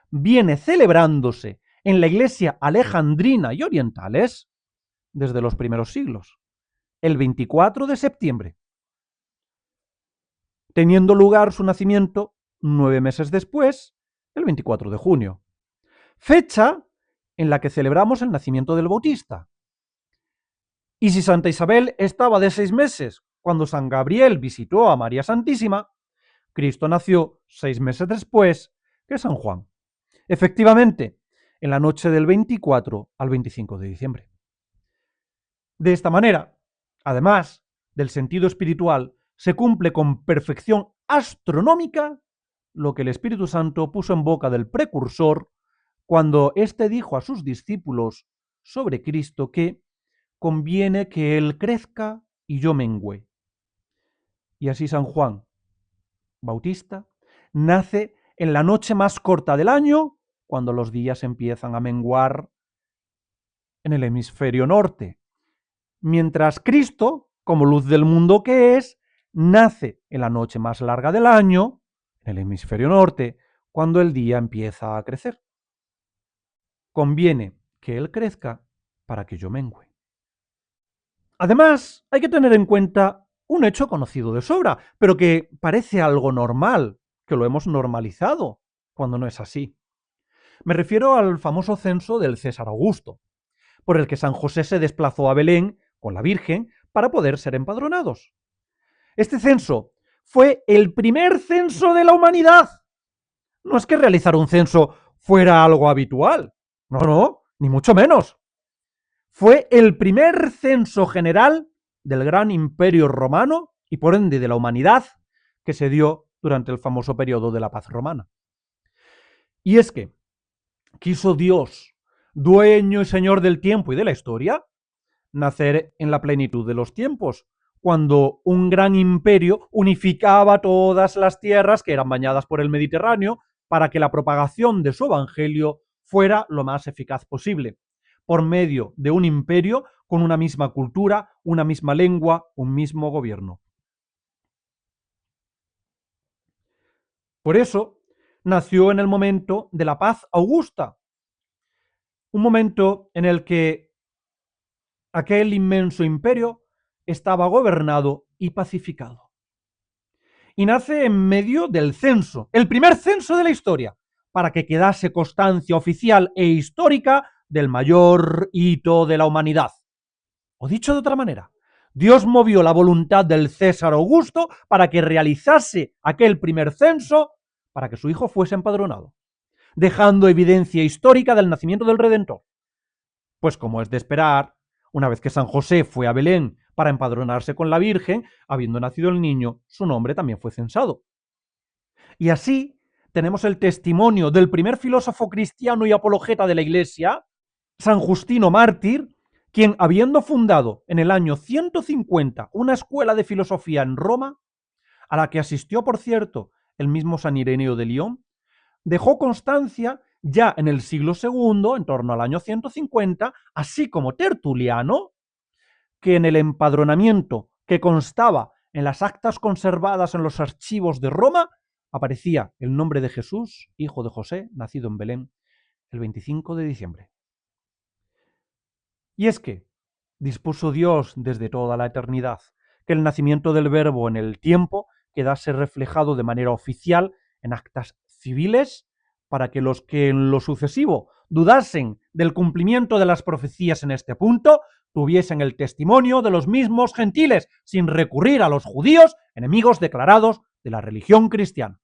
viene celebrándose en la iglesia alejandrina y orientales desde los primeros siglos, el 24 de septiembre, teniendo lugar su nacimiento 9 meses después, el 24 de junio, fecha en la que celebramos el nacimiento del Bautista. Y si Santa Isabel estaba de 6 meses cuando San Gabriel visitó a María Santísima, Cristo nació 6 meses después que San Juan. Efectivamente, en la noche del 24 al 25 de diciembre. De esta manera, además, del sentido espiritual, se cumple con perfección astronómica lo que el Espíritu Santo puso en boca del precursor cuando éste dijo a sus discípulos sobre Cristo que conviene que Él crezca y yo mengüe. Y así San Juan Bautista nace en la noche más corta del año, cuando los días empiezan a menguar en el hemisferio norte, mientras Cristo, como luz del mundo que es, nace en la noche más larga del año, en el hemisferio norte, cuando el día empieza a crecer. Conviene que Él crezca para que yo mengüe. Además, hay que tener en cuenta un hecho conocido de sobra, pero que parece algo normal, que lo hemos normalizado, cuando no es así. Me refiero al famoso censo del César Augusto, por el que San José se desplazó a Belén con la Virgen para poder ser empadronados. Este censo fue el primer censo de la humanidad. No es que realizar un censo fuera algo habitual, no, ni mucho menos. Fue el primer censo general del gran imperio romano y por ende de la humanidad que se dio durante el famoso periodo de la paz romana. Y es que quiso Dios, dueño y señor del tiempo y de la historia, nacer en la plenitud de los tiempos, cuando un gran imperio unificaba todas las tierras que eran bañadas por el Mediterráneo para que la propagación de su evangelio fuera lo más eficaz posible, por medio de un imperio con una misma cultura, una misma lengua, un mismo gobierno. Por eso nació en el momento de la paz augusta, un momento en el que aquel inmenso imperio estaba gobernado y pacificado. Y nace en medio del censo, el primer censo de la historia, para que quedase constancia oficial e histórica del mayor hito de la humanidad. O dicho de otra manera, Dios movió la voluntad del César Augusto para que realizase aquel primer censo para que su hijo fuese empadronado, dejando evidencia histórica del nacimiento del Redentor. Pues como es de esperar, una vez que San José fue a Belén para empadronarse con la Virgen, habiendo nacido el niño, su nombre también fue censado. Y así tenemos el testimonio del primer filósofo cristiano y apologeta de la Iglesia, San Justino Mártir, quien, habiendo fundado en el año 150 una escuela de filosofía en Roma, a la que asistió, por cierto, el mismo San Ireneo de León, dejó constancia ya en el siglo II, en torno al año 150, así como Tertuliano, que en el empadronamiento que constaba en las actas conservadas en los archivos de Roma, aparecía el nombre de Jesús, hijo de José, nacido en Belén, el 25 de diciembre. Y es que dispuso Dios desde toda la eternidad que el nacimiento del Verbo en el tiempo quedase reflejado de manera oficial en actas civiles para que los que en lo sucesivo dudasen del cumplimiento de las profecías en este punto tuviesen el testimonio de los mismos gentiles sin recurrir a los judíos, enemigos declarados de la religión cristiana.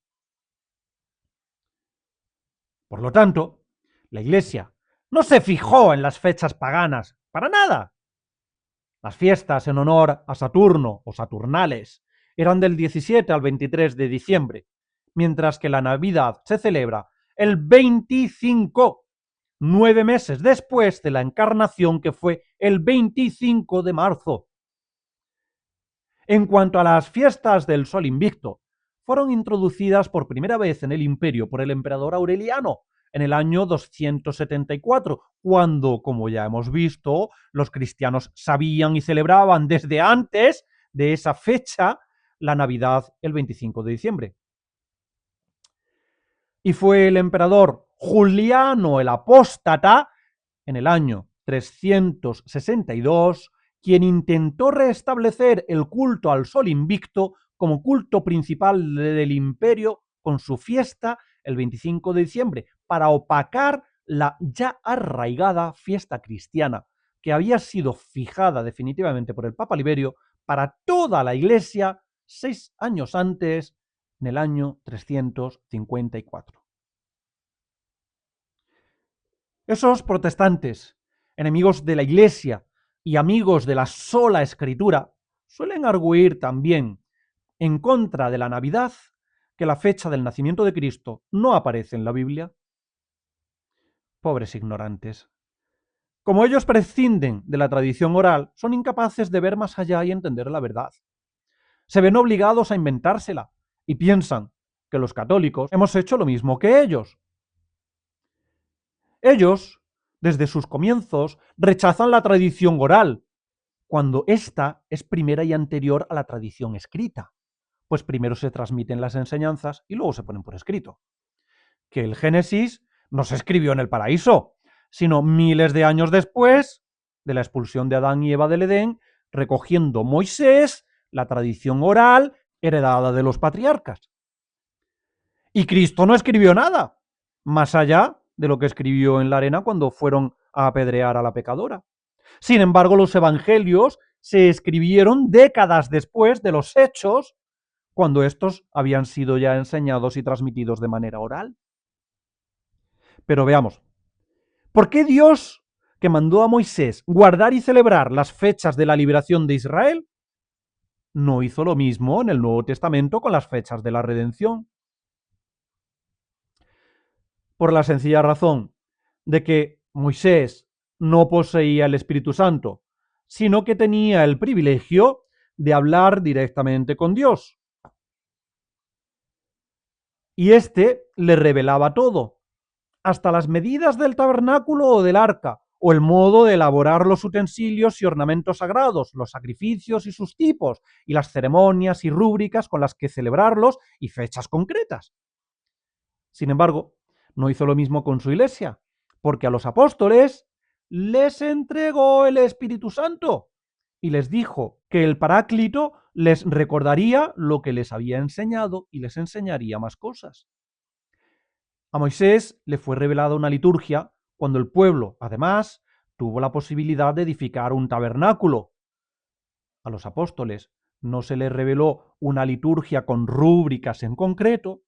Por lo tanto, la Iglesia no se fijó en las fechas paganas, para nada. Las fiestas en honor a Saturno o Saturnales eran del 17 al 23 de diciembre, mientras que la Navidad se celebra el 25, 9 meses después de la encarnación, que fue el 25 de marzo. En cuanto a las fiestas del Sol Invicto, fueron introducidas por primera vez en el imperio por el emperador Aureliano en el año 274, cuando, como ya hemos visto, los cristianos sabían y celebraban desde antes de esa fecha la Navidad el 25 de diciembre. Y fue el emperador Juliano el Apóstata, en el año 362, quien intentó restablecer el culto al Sol Invicto como culto principal del imperio con su fiesta el 25 de diciembre, para opacar la ya arraigada fiesta cristiana, que había sido fijada definitivamente por el Papa Liberio para toda la Iglesia 6 años antes, en el año 354. Esos protestantes, enemigos de la Iglesia y amigos de la sola Escritura, suelen arguir también en contra de la Navidad que la fecha del nacimiento de Cristo no aparece en la Biblia. Pobres ignorantes. Como ellos prescinden de la tradición oral, son incapaces de ver más allá y entender la verdad. Se ven obligados a inventársela y piensan que los católicos hemos hecho lo mismo que ellos. Ellos, desde sus comienzos, rechazan la tradición oral, cuando ésta es primera y anterior a la tradición escrita, pues primero se transmiten las enseñanzas y luego se ponen por escrito. Que el Génesis no se escribió en el paraíso, sino miles de años después de la expulsión de Adán y Eva del Edén, recogiendo Moisés la tradición oral heredada de los patriarcas. Y Cristo no escribió nada, más allá de lo que escribió en la arena cuando fueron a apedrear a la pecadora. Sin embargo, los evangelios se escribieron décadas después de los hechos, cuando estos habían sido ya enseñados y transmitidos de manera oral. Pero veamos, ¿por qué Dios, que mandó a Moisés guardar y celebrar las fechas de la liberación de Israel, no hizo lo mismo en el Nuevo Testamento con las fechas de la redención? Por la sencilla razón de que Moisés no poseía el Espíritu Santo, sino que tenía el privilegio de hablar directamente con Dios. Y éste le revelaba todo, hasta las medidas del tabernáculo o del arca, o el modo de elaborar los utensilios y ornamentos sagrados, los sacrificios y sus tipos, y las ceremonias y rúbricas con las que celebrarlos y fechas concretas. Sin embargo, no hizo lo mismo con su iglesia, porque a los apóstoles les entregó el Espíritu Santo y les dijo que el Paráclito les recordaría lo que les había enseñado y les enseñaría más cosas. A Moisés le fue revelada una liturgia cuando el pueblo, además, tuvo la posibilidad de edificar un tabernáculo. A los apóstoles no se les reveló una liturgia con rúbricas en concreto,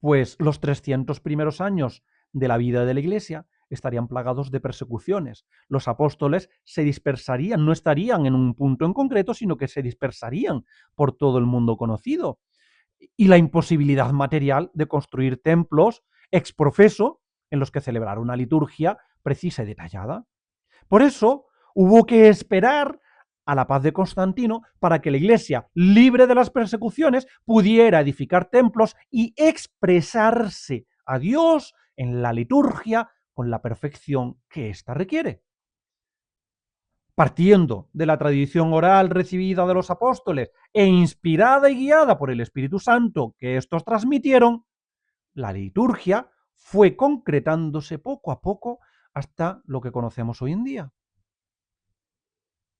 pues los 300 primeros años de la vida de la Iglesia estarían plagados de persecuciones. Los apóstoles se dispersarían, no estarían en un punto en concreto, sino que se dispersarían por todo el mundo conocido. Y la imposibilidad material de construir templos ex profeso en los que celebrar una liturgia precisa y detallada. Por eso hubo que esperar a la paz de Constantino para que la Iglesia, libre de las persecuciones, pudiera edificar templos y expresarse a Dios en la liturgia con la perfección que ésta requiere. Partiendo de la tradición oral recibida de los apóstoles e inspirada y guiada por el Espíritu Santo que estos transmitieron, la liturgia fue concretándose poco a poco hasta lo que conocemos hoy en día.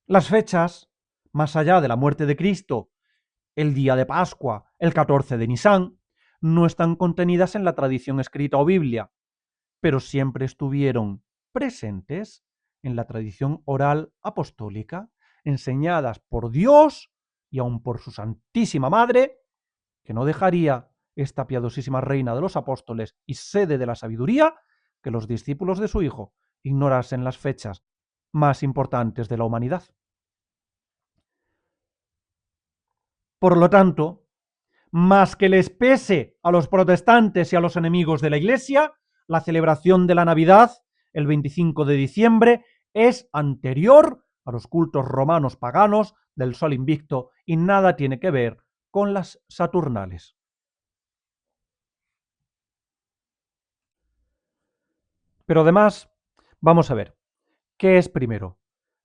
Las fechas, más allá de la muerte de Cristo, el día de Pascua, el 14 de Nisán, no están contenidas en la tradición escrita o Biblia, pero siempre estuvieron presentes en la tradición oral apostólica, enseñadas por Dios y aun por su Santísima Madre, que no dejaría esta piadosísima reina de los apóstoles y sede de la sabiduría que los discípulos de su Hijo ignorasen las fechas más importantes de la humanidad. Por lo tanto, más que les pese a los protestantes y a los enemigos de la Iglesia, la celebración de la Navidad, el 25 de diciembre, es anterior a los cultos romanos paganos del Sol Invicto y nada tiene que ver con las Saturnales. Pero además, vamos a ver, ¿qué es primero?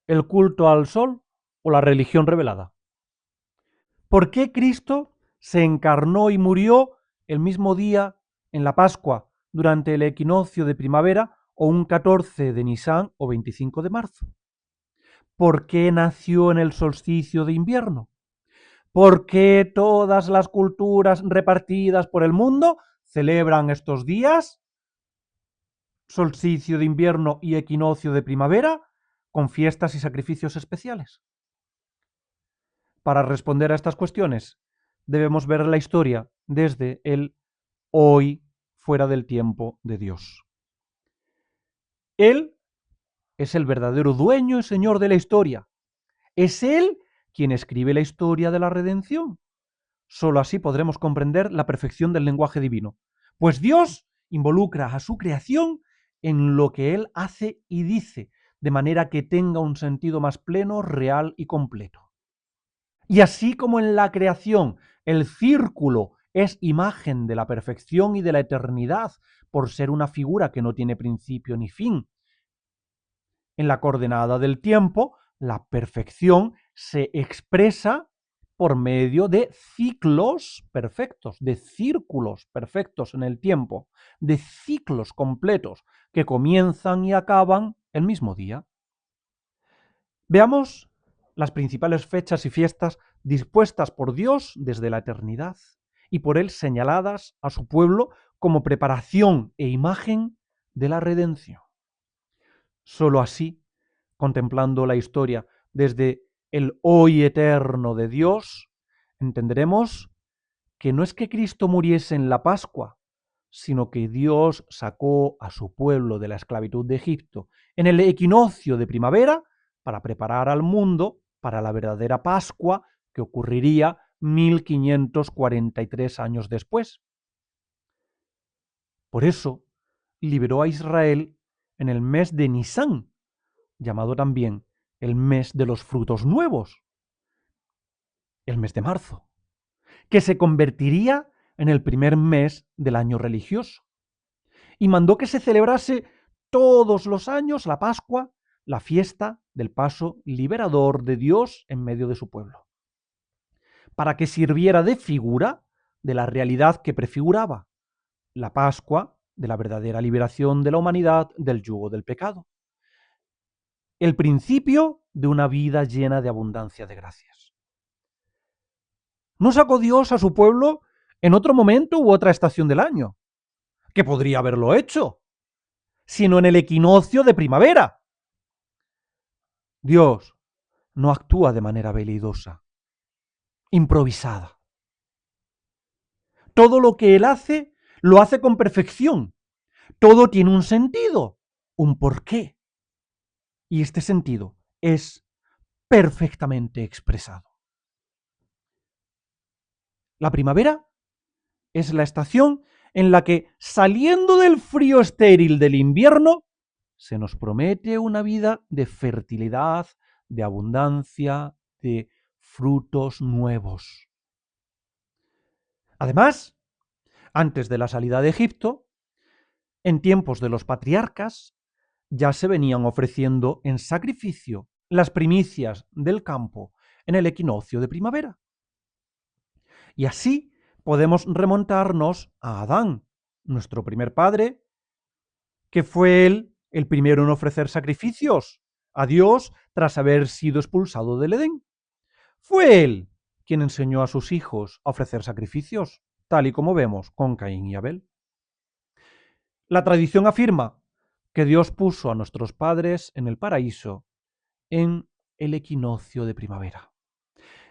¿El culto al Sol o la religión revelada? ¿Por qué Cristo se encarnó y murió el mismo día en la Pascua, durante el equinoccio de primavera o un 14 de Nisán o 25 de marzo? ¿Por qué nació en el solsticio de invierno? ¿Por qué todas las culturas repartidas por el mundo celebran estos días, solsticio de invierno y equinoccio de primavera, con fiestas y sacrificios especiales? Para responder a estas cuestiones, debemos ver la historia desde el hoy fuera del tiempo de Dios. Él es el verdadero dueño y señor de la historia. Es Él quien escribe la historia de la redención. Solo así podremos comprender la perfección del lenguaje divino, pues Dios involucra a su creación en lo que Él hace y dice, de manera que tenga un sentido más pleno, real y completo. Y así como en la creación el círculo es imagen de la perfección y de la eternidad, por ser una figura que no tiene principio ni fin, en la coordenada del tiempo, la perfección se expresa por medio de ciclos perfectos, de círculos perfectos en el tiempo, de ciclos completos que comienzan y acaban el mismo día. Veamos las principales fechas y fiestas dispuestas por Dios desde la eternidad y por Él señaladas a su pueblo como preparación e imagen de la redención. Solo así, contemplando la historia desde el hoy eterno de Dios, entenderemos que no es que Cristo muriese en la Pascua, sino que Dios sacó a su pueblo de la esclavitud de Egipto en el equinoccio de primavera para preparar al mundo para la verdadera Pascua que ocurriría 1543 años después. Por eso liberó a Israel en el mes de Nisán, llamado también el mes de los frutos nuevos, el mes de marzo, que se convertiría en el primer mes del año religioso. Y mandó que se celebrase todos los años la Pascua, la fiesta del paso liberador de Dios en medio de su pueblo, para que sirviera de figura de la realidad que prefiguraba, la Pascua de la verdadera liberación de la humanidad del yugo del pecado, el principio de una vida llena de abundancia de gracias. ¿No sacó Dios a su pueblo en otro momento u otra estación del año, que podría haberlo hecho, sino en el equinoccio de primavera? Dios no actúa de manera velidosa, improvisada. Todo lo que Él hace, lo hace con perfección. Todo tiene un sentido, un porqué. Y este sentido es perfectamente expresado. La primavera es la estación en la que, saliendo del frío estéril del invierno, se nos promete una vida de fertilidad, de abundancia, de frutos nuevos. Además, antes de la salida de Egipto, en tiempos de los patriarcas, ya se venían ofreciendo en sacrificio las primicias del campo en el equinoccio de primavera. Y así podemos remontarnos a Adán, nuestro primer padre, que fue él el primero en ofrecer sacrificios a Dios tras haber sido expulsado del Edén. Fue él quien enseñó a sus hijos a ofrecer sacrificios, tal y como vemos con Caín y Abel. La tradición afirma que Dios puso a nuestros padres en el paraíso en el equinoccio de primavera.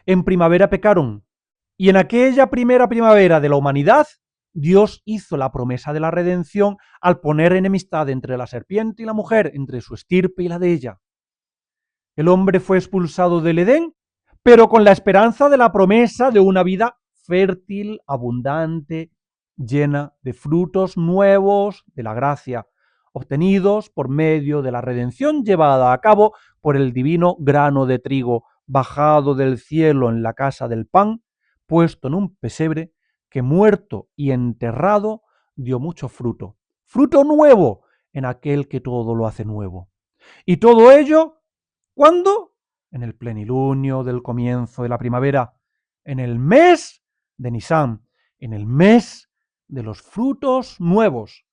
En primavera pecaron, y en aquella primera primavera de la humanidad, Dios hizo la promesa de la redención al poner enemistad entre la serpiente y la mujer, entre su estirpe y la de ella. El hombre fue expulsado del Edén, pero con la esperanza de la promesa de una vida fértil, abundante, llena de frutos nuevos de la gracia, obtenidos por medio de la redención llevada a cabo por el divino grano de trigo bajado del cielo en la casa del pan, puesto en un pesebre, que muerto y enterrado dio mucho fruto, fruto nuevo en aquel que todo lo hace nuevo. Y todo ello, ¿cuándo? En el plenilunio del comienzo de la primavera, en el mes de Nisán, en el mes de los frutos nuevos,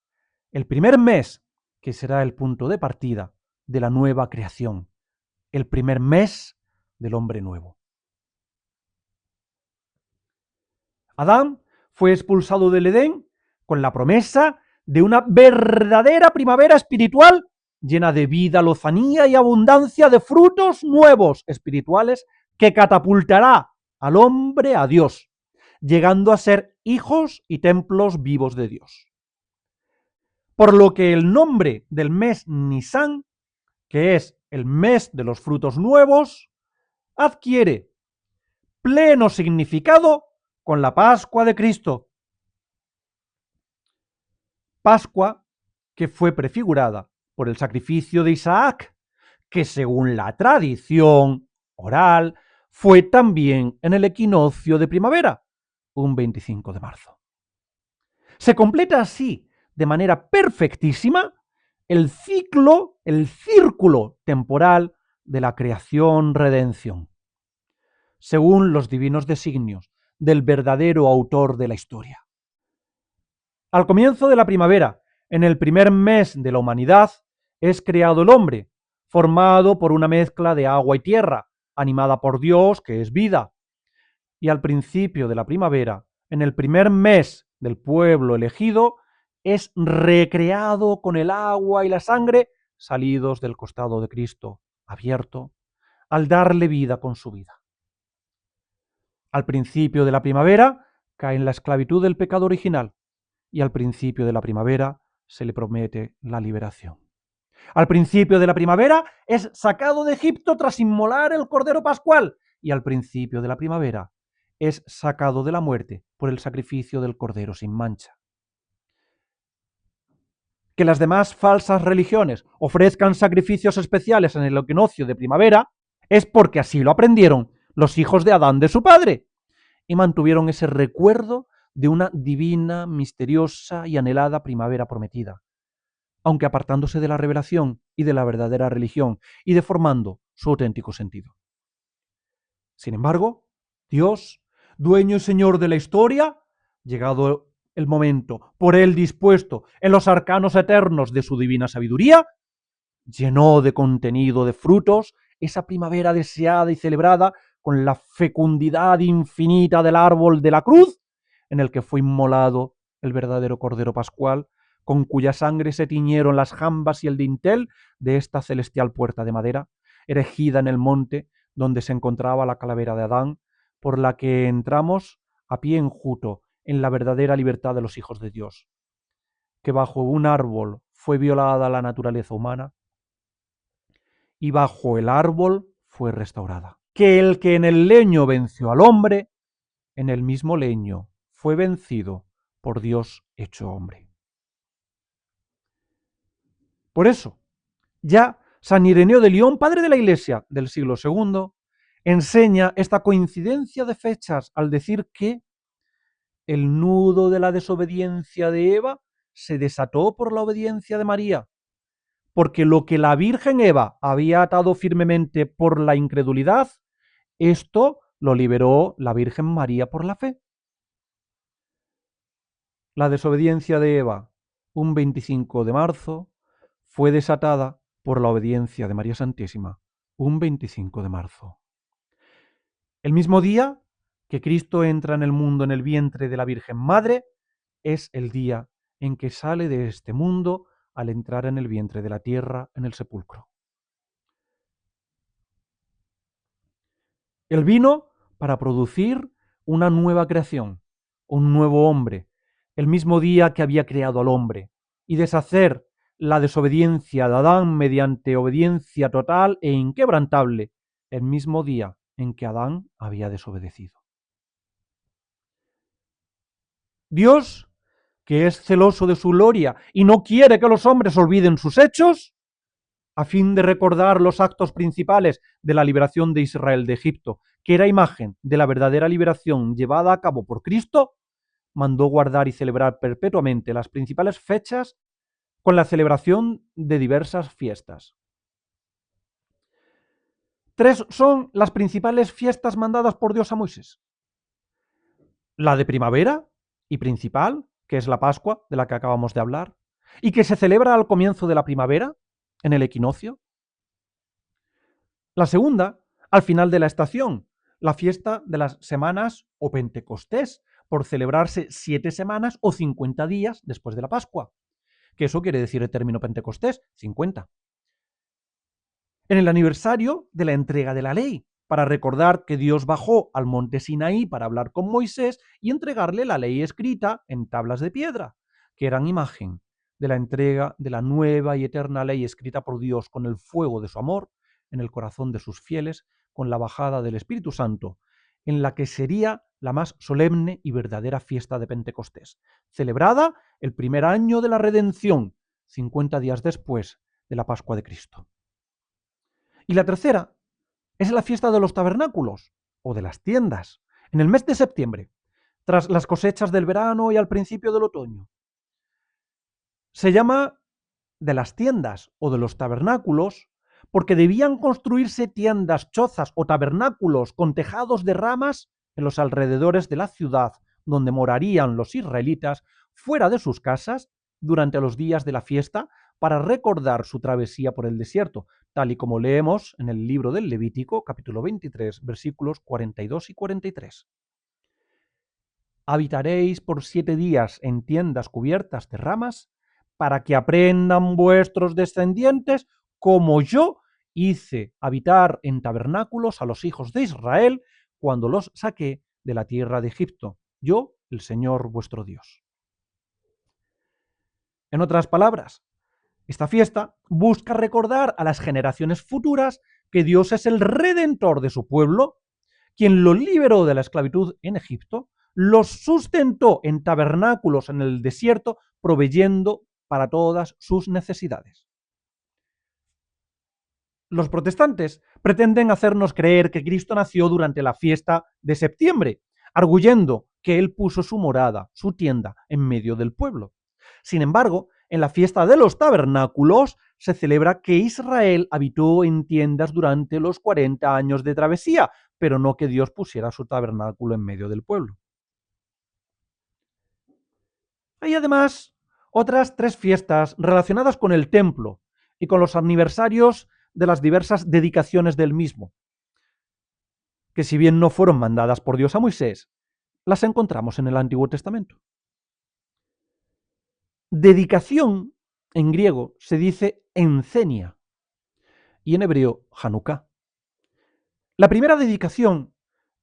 el primer mes que será el punto de partida de la nueva creación, el primer mes del hombre nuevo. Adán fue expulsado del Edén con la promesa de una verdadera primavera espiritual llena de vida, lozanía y abundancia de frutos nuevos espirituales que catapultará al hombre a Dios, llegando a ser hijos y templos vivos de Dios. Por lo que el nombre del mes Nisán, que es el mes de los frutos nuevos, adquiere pleno significado con la Pascua de Cristo. Pascua que fue prefigurada por el sacrificio de Isaac, que según la tradición oral fue también en el equinoccio de primavera, un 25 de marzo. Se completa así, de manera perfectísima, el círculo temporal de la creación-redención, según los divinos designios del verdadero autor de la historia. Al comienzo de la primavera, en el primer mes de la humanidad, es creado el hombre, formado por una mezcla de agua y tierra, animada por Dios, que es vida. Y al principio de la primavera, en el primer mes del pueblo elegido, es recreado con el agua y la sangre salidos del costado de Cristo, abierto, al darle vida con su vida. Al principio de la primavera cae en la esclavitud del pecado original y al principio de la primavera se le promete la liberación. Al principio de la primavera es sacado de Egipto tras inmolar el cordero pascual y al principio de la primavera es sacado de la muerte por el sacrificio del cordero sin mancha. Que las demás falsas religiones ofrezcan sacrificios especiales en el equinoccio de primavera es porque así lo aprendieron los hijos de Adán de su padre y mantuvieron ese recuerdo de una divina, misteriosa y anhelada primavera prometida, aunque apartándose de la revelación y de la verdadera religión y deformando su auténtico sentido. Sin embargo, Dios, dueño y señor de la historia, llegado el momento por él dispuesto en los arcanos eternos de su divina sabiduría, llenó de contenido de frutos esa primavera deseada y celebrada con la fecundidad infinita del árbol de la cruz, en el que fue inmolado el verdadero Cordero Pascual, con cuya sangre se tiñeron las jambas y el dintel de esta celestial puerta de madera, erigida en el monte donde se encontraba la calavera de Adán, por la que entramos a pie enjuto en la verdadera libertad de los hijos de Dios, que bajo un árbol fue violada la naturaleza humana y bajo el árbol fue restaurada. Que el que en el leño venció al hombre, en el mismo leño fue vencido por Dios hecho hombre. Por eso, ya San Ireneo de León, padre de la Iglesia del siglo II, enseña esta coincidencia de fechas al decir que el nudo de la desobediencia de Eva se desató por la obediencia de María, porque lo que la Virgen Eva había atado firmemente por la incredulidad, esto lo liberó la Virgen María por la fe. La desobediencia de Eva, un 25 de marzo, fue desatada por la obediencia de María Santísima, un 25 de marzo. El mismo día que Cristo entra en el mundo en el vientre de la Virgen Madre, es el día en que sale de este mundo al entrar en el vientre de la tierra en el sepulcro. Él vino para producir una nueva creación, un nuevo hombre, el mismo día que había creado al hombre, y deshacer la desobediencia de Adán mediante obediencia total e inquebrantable, el mismo día en que Adán había desobedecido. Dios, que es celoso de su gloria y no quiere que los hombres olviden sus hechos, a fin de recordar los actos principales de la liberación de Israel de Egipto, que era imagen de la verdadera liberación llevada a cabo por Cristo, mandó guardar y celebrar perpetuamente las principales fechas con la celebración de diversas fiestas. 3 son las principales fiestas mandadas por Dios a Moisés. La de primavera y principal, que es la Pascua, de la que acabamos de hablar, y que se celebra al comienzo de la primavera, en el equinoccio. La segunda, al final de la estación, la fiesta de las semanas o Pentecostés, por celebrarse 7 semanas o 50 días después de la Pascua, que eso quiere decir el término Pentecostés, 50. En el aniversario de la entrega de la ley, para recordar que Dios bajó al monte Sinaí para hablar con Moisés y entregarle la ley escrita en tablas de piedra, que eran imagen de la entrega de la nueva y eterna ley escrita por Dios con el fuego de su amor en el corazón de sus fieles, con la bajada del Espíritu Santo en la que sería la más solemne y verdadera fiesta de Pentecostés, celebrada el primer año de la redención, 50 días después de la Pascua de Cristo. Y la tercera es la fiesta de los tabernáculos, o de las tiendas, en el mes de septiembre, tras las cosechas del verano y al principio del otoño. Se llama de las tiendas o de los tabernáculos porque debían construirse tiendas, chozas o tabernáculos con tejados de ramas en los alrededores de la ciudad donde morarían los israelitas fuera de sus casas durante los días de la fiesta para recordar su travesía por el desierto, tal y como leemos en el libro del Levítico, capítulo 23, versículos 42 y 43. Habitaréis por 7 días en tiendas cubiertas de ramas, para que aprendan vuestros descendientes como yo hice habitar en tabernáculos a los hijos de Israel cuando los saqué de la tierra de Egipto, yo, el Señor vuestro Dios. En otras palabras, esta fiesta busca recordar a las generaciones futuras que Dios es el redentor de su pueblo, quien los liberó de la esclavitud en Egipto, los sustentó en tabernáculos en el desierto, proveyendo para todas sus necesidades. Los protestantes pretenden hacernos creer que Cristo nació durante la fiesta de septiembre, arguyendo que Él puso su morada, su tienda, en medio del pueblo. Sin embargo, en la fiesta de los tabernáculos se celebra que Israel habitó en tiendas durante los 40 años de travesía, pero no que Dios pusiera su tabernáculo en medio del pueblo. Hay además otras 3 fiestas relacionadas con el templo y con los aniversarios de las diversas dedicaciones del mismo, que si bien no fueron mandadas por Dios a Moisés, las encontramos en el Antiguo Testamento. Dedicación en griego se dice encenia y en hebreo Hanukkah. La primera dedicación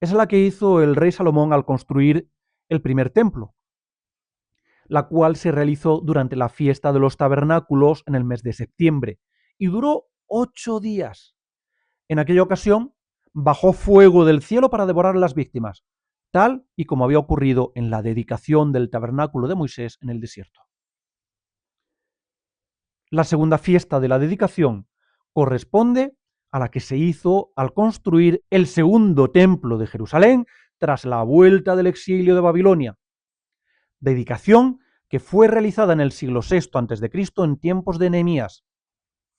es la que hizo el rey Salomón al construir el primer templo, la cual se realizó durante la fiesta de los tabernáculos en el mes de septiembre y duró 8 días. En aquella ocasión bajó fuego del cielo para devorar a las víctimas, tal y como había ocurrido en la dedicación del tabernáculo de Moisés en el desierto. La segunda fiesta de la dedicación corresponde a la que se hizo al construir el segundo templo de Jerusalén tras la vuelta del exilio de Babilonia. Dedicación que fue realizada en el siglo VI a.C. en tiempos de Nehemías,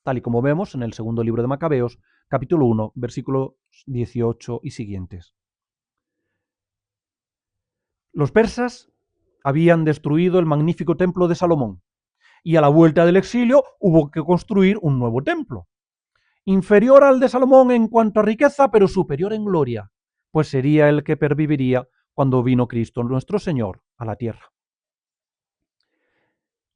tal y como vemos en el segundo libro de Macabeos, capítulo 1, versículos 18 y siguientes. Los persas habían destruido el magnífico templo de Salomón y a la vuelta del exilio hubo que construir un nuevo templo, inferior al de Salomón en cuanto a riqueza, pero superior en gloria, pues sería el que perviviría cuando vino Cristo nuestro Señor a la tierra.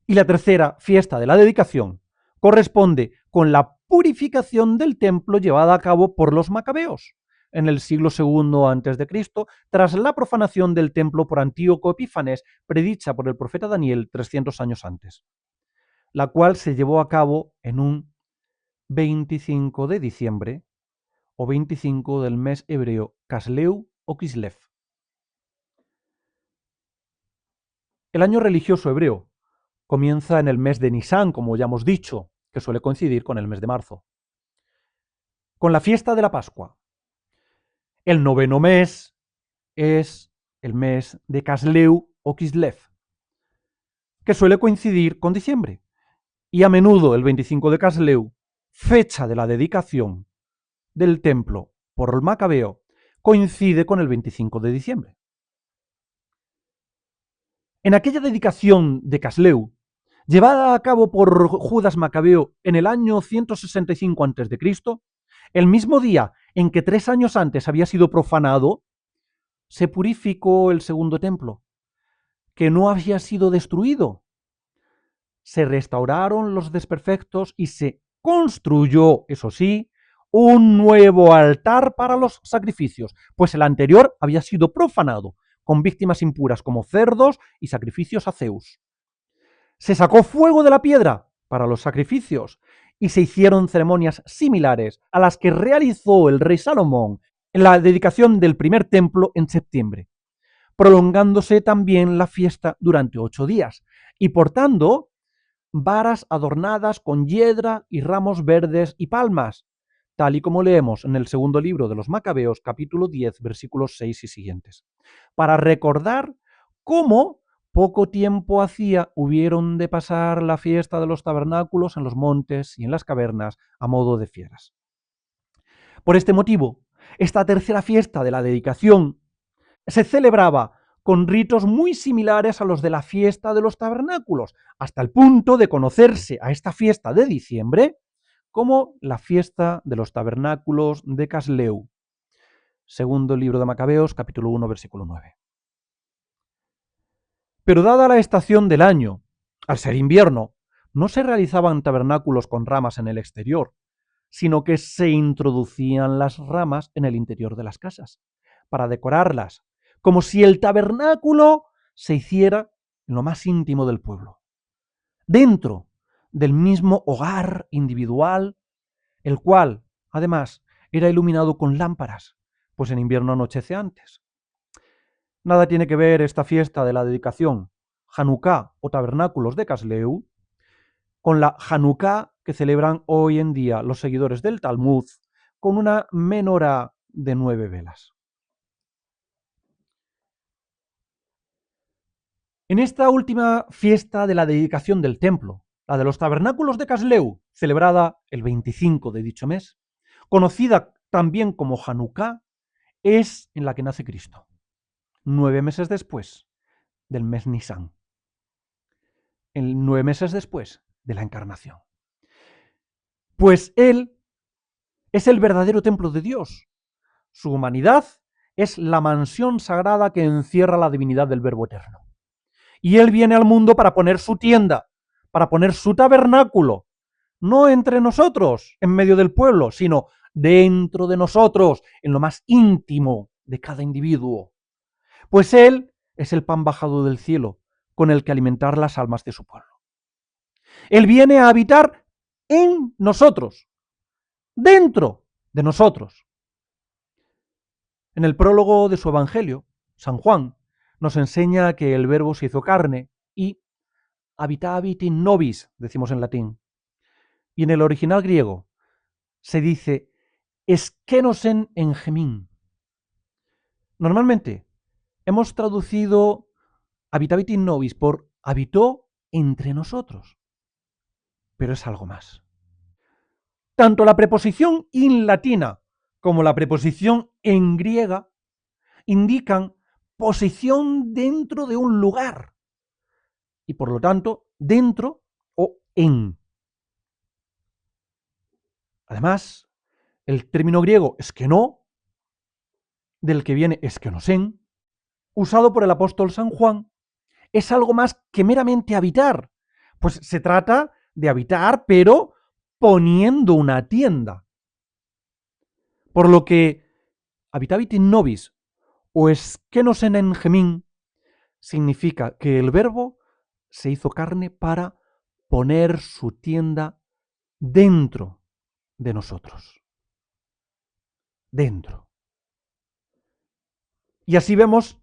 Y la tercera fiesta de la dedicación corresponde con la purificación del templo llevada a cabo por los macabeos en el siglo II a.C., tras la profanación del templo por Antíoco Epífanes, predicha por el profeta Daniel 300 años antes, la cual se llevó a cabo en un 25 de diciembre o 25 del mes hebreo Casleu o Kislev. El año religioso hebreo comienza en el mes de Nisán, como ya hemos dicho, que suele coincidir con el mes de marzo. Con la fiesta de la Pascua. El 9º mes es el mes de Casleu o Kislev, que suele coincidir con diciembre. Y a menudo el 25 de Casleu, fecha de la dedicación del templo por el Macabeo, coincide con el 25 de diciembre. En aquella dedicación de Casleu, llevada a cabo por Judas Macabeo en el año 165 a.C., el mismo día en que 3 años antes había sido profanado, se purificó el segundo templo, que no había sido destruido. Se restauraron los desperfectos y se construyó, eso sí, un nuevo altar para los sacrificios, pues el anterior había sido profanado, con víctimas impuras como cerdos y sacrificios a Zeus. Se sacó fuego de la piedra para los sacrificios y se hicieron ceremonias similares a las que realizó el rey Salomón en la dedicación del primer templo en septiembre, prolongándose también la fiesta durante 8 días y portando varas adornadas con hiedra y ramos verdes y palmas, tal y como leemos en el segundo libro de los Macabeos, capítulo 10, versículos 6 y siguientes, para recordar cómo poco tiempo hacía hubieron de pasar la fiesta de los tabernáculos en los montes y en las cavernas a modo de fieras. Por este motivo, esta tercera fiesta de la dedicación se celebraba con ritos muy similares a los de la fiesta de los tabernáculos, hasta el punto de conocerse a esta fiesta de diciembre como la fiesta de los tabernáculos de Casleu. Segundo libro de Macabeos, capítulo 1, versículo 9. Pero dada la estación del año, al ser invierno, no se realizaban tabernáculos con ramas en el exterior, sino que se introducían las ramas en el interior de las casas, para decorarlas, como si el tabernáculo se hiciera en lo más íntimo del pueblo, dentro del mismo hogar individual, el cual, además, era iluminado con lámparas, pues en invierno anochece antes. Nada tiene que ver esta fiesta de la dedicación, Hanukkah o tabernáculos de Casleu, con la Hanukkah que celebran hoy en día los seguidores del Talmud, con una menorá de 9 velas. En esta última fiesta de la dedicación del templo, la de los tabernáculos de Casleu, celebrada el 25 de dicho mes, conocida también como Hanukkah, es en la que nace Cristo, 9 meses después del mes Nisan, 9 meses después de la encarnación. Pues Él es el verdadero templo de Dios. Su humanidad es la mansión sagrada que encierra la divinidad del Verbo eterno. Y Él viene al mundo para poner su tienda, para poner su tabernáculo, no entre nosotros, en medio del pueblo, sino dentro de nosotros, en lo más íntimo de cada individuo. Pues Él es el pan bajado del cielo, con el que alimentar las almas de su pueblo. Él viene a habitar en nosotros, dentro de nosotros. En el prólogo de su Evangelio, San Juan nos enseña que el Verbo se hizo carne y habitavit in nobis, decimos en latín. Y en el original griego se dice eskenosen en gemín. Normalmente hemos traducido habitavit in nobis por habitó entre nosotros, pero es algo más. Tanto la preposición in latina como la preposición en griega indican posición dentro de un lugar y por lo tanto dentro o en. Además, el término griego eskenó, del que viene eskenosen, usado por el apóstol San Juan, es algo más que meramente habitar, pues se trata de habitar, pero poniendo una tienda. Por lo que habitavit in nobis o eskenosen en gemín significa que el Verbo se hizo carne para poner su tienda dentro de nosotros. Dentro. Y así vemos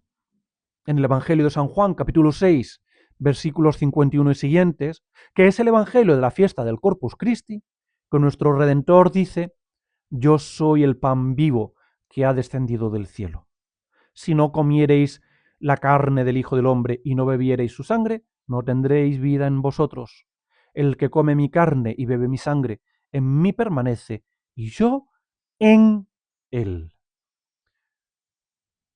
en el Evangelio de San Juan, capítulo 6, versículos 51 y siguientes, que es el Evangelio de la fiesta del Corpus Christi, que nuestro Redentor dice: yo soy el pan vivo que ha descendido del cielo. Si no comiereis la carne del Hijo del Hombre y no bebiereis su sangre, no tendréis vida en vosotros. El que come mi carne y bebe mi sangre, en mí permanece, y yo en él.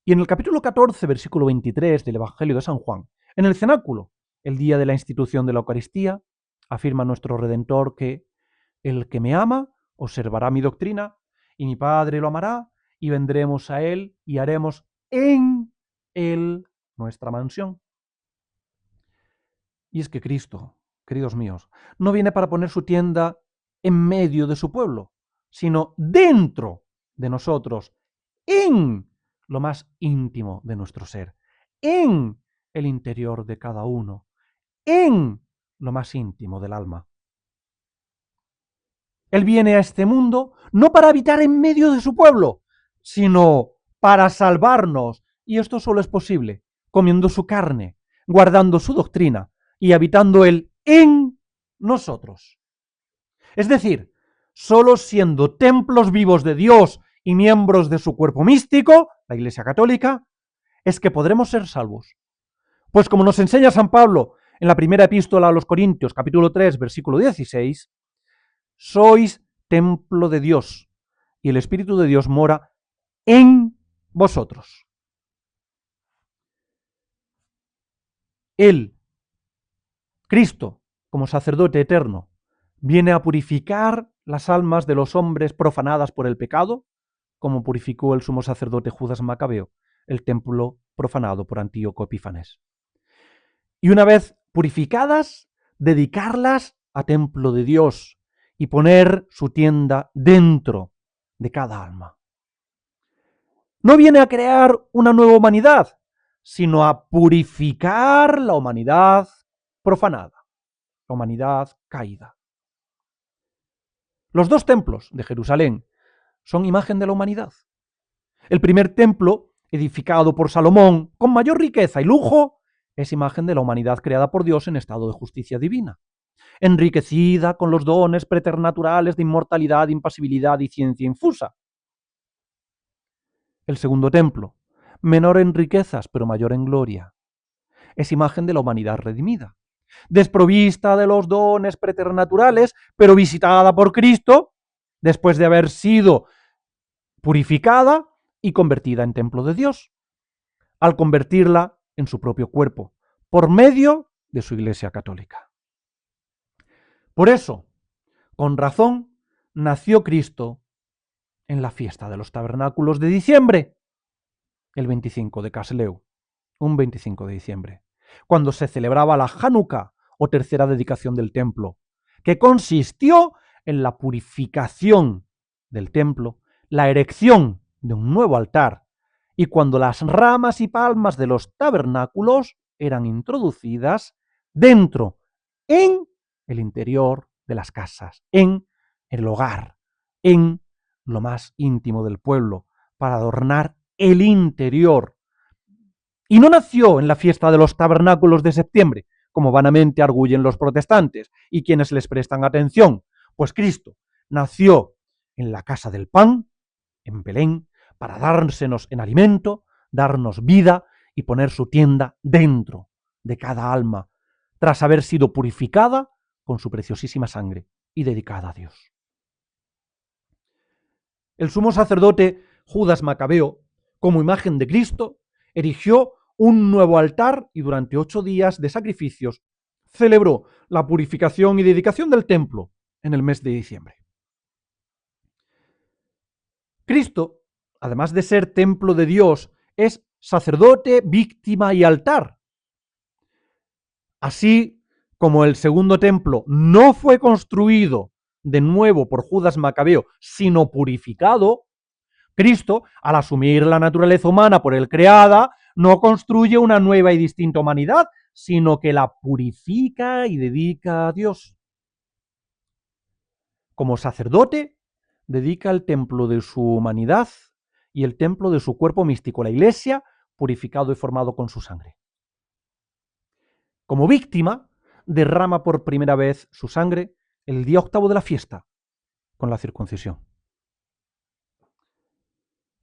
Y en el capítulo 14, versículo 23 del Evangelio de San Juan, en el cenáculo, el día de la institución de la Eucaristía, afirma nuestro Redentor que el que me ama observará mi doctrina, y mi Padre lo amará, y vendremos a él y haremos en él nuestra mansión. Y es que Cristo, queridos míos, no viene para poner su tienda en medio de su pueblo, sino dentro de nosotros, en lo más íntimo de nuestro ser, en el interior de cada uno, en lo más íntimo del alma. Él viene a este mundo no para habitar en medio de su pueblo, sino para salvarnos. Y esto solo es posible comiendo su carne, guardando su doctrina y habitando Él en nosotros. Es decir, solo siendo templos vivos de Dios y miembros de su cuerpo místico, la Iglesia Católica, es que podremos ser salvos. Pues como nos enseña San Pablo en la primera epístola a los Corintios, capítulo 3, versículo 16, sois templo de Dios y el Espíritu de Dios mora en vosotros. Él, Cristo, como sacerdote eterno, viene a purificar las almas de los hombres profanadas por el pecado, como purificó el sumo sacerdote Judas Macabeo el templo profanado por Antíoco Epífanes. Y una vez purificadas, dedicarlas a templo de Dios y poner su tienda dentro de cada alma. No viene a crear una nueva humanidad, sino a purificar la humanidad profanada, la humanidad caída. Los dos templos de Jerusalén son imagen de la humanidad. El primer templo, edificado por Salomón con mayor riqueza y lujo, es imagen de la humanidad creada por Dios en estado de justicia divina, enriquecida con los dones preternaturales de inmortalidad, impasibilidad y ciencia infusa. El segundo templo, menor en riquezas pero mayor en gloria, es imagen de la humanidad redimida, desprovista de los dones preternaturales, pero visitada por Cristo después de haber sido purificada y convertida en templo de Dios, al convertirla en su propio cuerpo, por medio de su Iglesia Católica. Por eso, con razón, nació Cristo en la fiesta de los tabernáculos de diciembre, el 25 de Casleu, un 25 de diciembre, cuando se celebraba la Hanukkah, o tercera dedicación del templo, que consistió en la purificación del templo, la erección de un nuevo altar, y cuando las ramas y palmas de los tabernáculos eran introducidas dentro, en el interior de las casas, en el hogar, en lo más íntimo del pueblo, para adornar el interior. Y no nació en la fiesta de los tabernáculos de septiembre, como vanamente arguyen los protestantes y quienes les prestan atención, pues Cristo nació en la casa del pan, en Belén, para dársenos en alimento, darnos vida y poner su tienda dentro de cada alma, tras haber sido purificada con su preciosísima sangre y dedicada a Dios. El sumo sacerdote Judas Macabeo, como imagen de Cristo, erigió un nuevo altar y durante 8 días de sacrificios celebró la purificación y dedicación del templo en el mes de diciembre. Cristo, además de ser templo de Dios, es sacerdote, víctima y altar. Así como el segundo templo no fue construido de nuevo por Judas Macabeo, sino purificado, Cristo, al asumir la naturaleza humana por él creada, no construye una nueva y distinta humanidad, sino que la purifica y dedica a Dios. Como sacerdote, dedica el templo de su humanidad y el templo de su cuerpo místico, la Iglesia, purificado y formado con su sangre. Como víctima, derrama por primera vez su sangre el día octavo de la fiesta, con la circuncisión.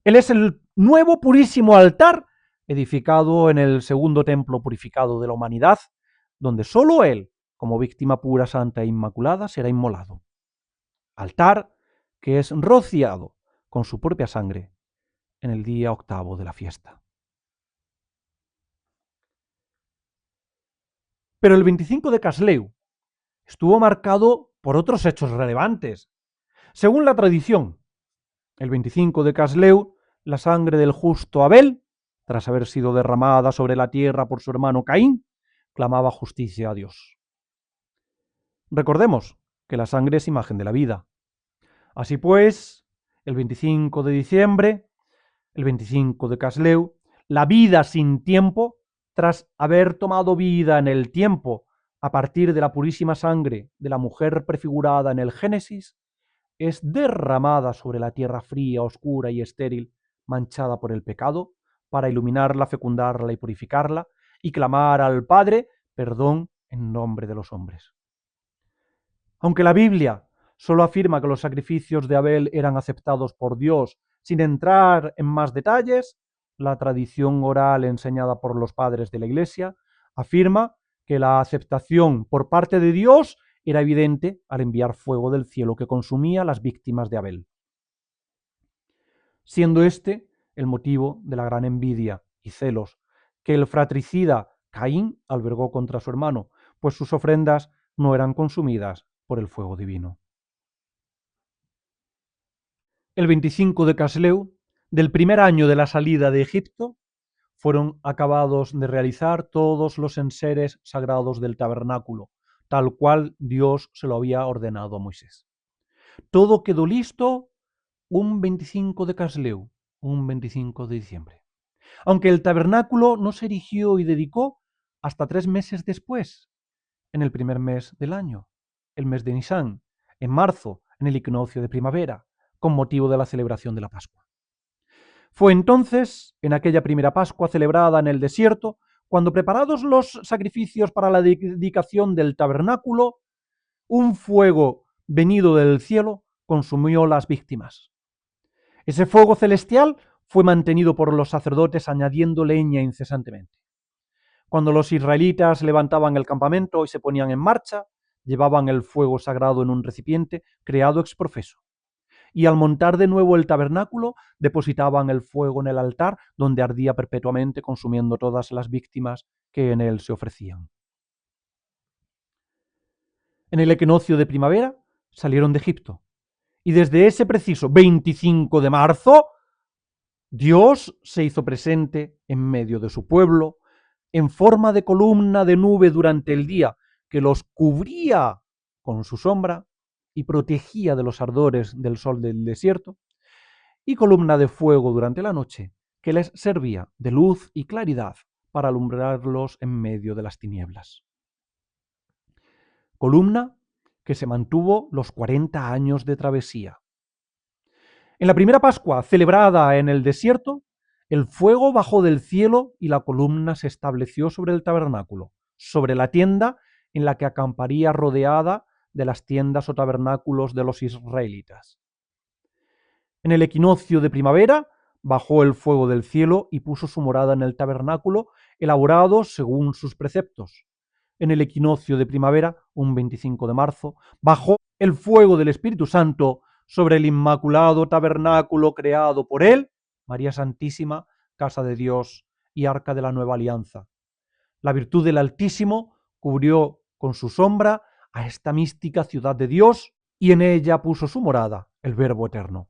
Él es el nuevo purísimo altar edificado en el segundo templo purificado de la humanidad, donde solo Él, como víctima pura, santa e inmaculada, será inmolado. Altar que es rociado con su propia sangre en el día octavo de la fiesta. Pero el 25 de Casleu estuvo marcado por otros hechos relevantes. Según la tradición, el 25 de Casleu, la sangre del justo Abel, tras haber sido derramada sobre la tierra por su hermano Caín, clamaba justicia a Dios. Recordemos que la sangre es imagen de la vida. Así pues, el 25 de diciembre, el 25 de Casleu, la vida sin tiempo, tras haber tomado vida en el tiempo a partir de la purísima sangre de la mujer prefigurada en el Génesis, es derramada sobre la tierra fría, oscura y estéril manchada por el pecado, para iluminarla, fecundarla y purificarla, y clamar al Padre perdón en nombre de los hombres. Aunque la Biblia solo afirma que los sacrificios de Abel eran aceptados por Dios sin entrar en más detalles, la tradición oral enseñada por los padres de la Iglesia afirma que la aceptación por parte de Dios era evidente al enviar fuego del cielo que consumía las víctimas de Abel, siendo este el motivo de la gran envidia y celos que el fratricida Caín albergó contra su hermano, pues sus ofrendas no eran consumidas por el fuego divino. El 25 de Casleu, del primer año de la salida de Egipto, fueron acabados de realizar todos los enseres sagrados del tabernáculo, tal cual Dios se lo había ordenado a Moisés. Todo quedó listo un 25 de Casleu, un 25 de diciembre. Aunque el tabernáculo no se erigió y dedicó hasta 3 meses después, en el primer mes del año, el mes de Nisán, en marzo, en el equinoccio de primavera, con motivo de la celebración de la Pascua. Fue entonces, en aquella primera Pascua celebrada en el desierto, cuando preparados los sacrificios para la dedicación del tabernáculo, un fuego venido del cielo consumió las víctimas. Ese fuego celestial fue mantenido por los sacerdotes añadiendo leña incesantemente. Cuando los israelitas levantaban el campamento y se ponían en marcha, llevaban el fuego sagrado en un recipiente creado ex profeso. Y al montar de nuevo el tabernáculo, depositaban el fuego en el altar, donde ardía perpetuamente, consumiendo todas las víctimas que en él se ofrecían. En el equinoccio de primavera salieron de Egipto, y desde ese preciso 25 de marzo, Dios se hizo presente en medio de su pueblo, en forma de columna de nube durante el día, que los cubría con su sombra y protegía de los ardores del sol del desierto, y columna de fuego durante la noche, que les servía de luz y claridad para alumbrarlos en medio de las tinieblas. Columna que se mantuvo los 40 años de travesía. En la primera Pascua, celebrada en el desierto, el fuego bajó del cielo y la columna se estableció sobre el tabernáculo, sobre la tienda en la que acamparía rodeada de las tiendas o tabernáculos de los israelitas. En el equinoccio de primavera bajó el fuego del cielo y puso su morada en el tabernáculo, elaborado según sus preceptos. En el equinoccio de primavera, un 25 de marzo, bajó el fuego del Espíritu Santo sobre el inmaculado tabernáculo creado por él, María Santísima, Casa de Dios y Arca de la Nueva Alianza. La virtud del Altísimo cubrió con su sombra a esta mística ciudad de Dios y en ella puso su morada, el Verbo Eterno.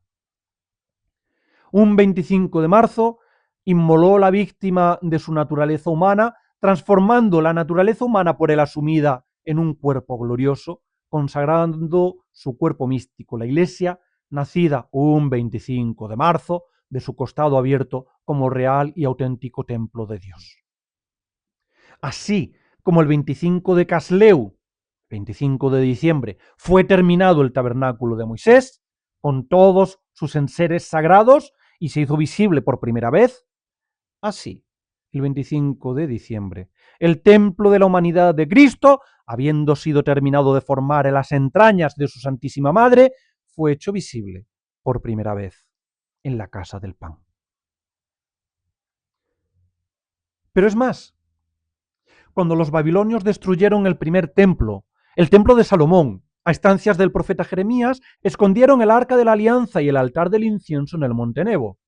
Un 25 de marzo inmoló la víctima de su naturaleza humana, transformando la naturaleza humana por él asumida en un cuerpo glorioso, consagrando su cuerpo místico, la Iglesia, nacida un 25 de marzo, de su costado abierto como real y auténtico templo de Dios. Así como el 25 de Casleu, 25 de diciembre, fue terminado el tabernáculo de Moisés, con todos sus enseres sagrados, y se hizo visible por primera vez, así, el 25 de diciembre, el templo de la humanidad de Cristo, habiendo sido terminado de formar en las entrañas de su Santísima Madre, fue hecho visible por primera vez en la casa del pan. Pero es más, cuando los babilonios destruyeron el primer templo, el templo de Salomón, a instancias del profeta Jeremías, escondieron el arca de la alianza y el altar del incienso en el monte Nebo,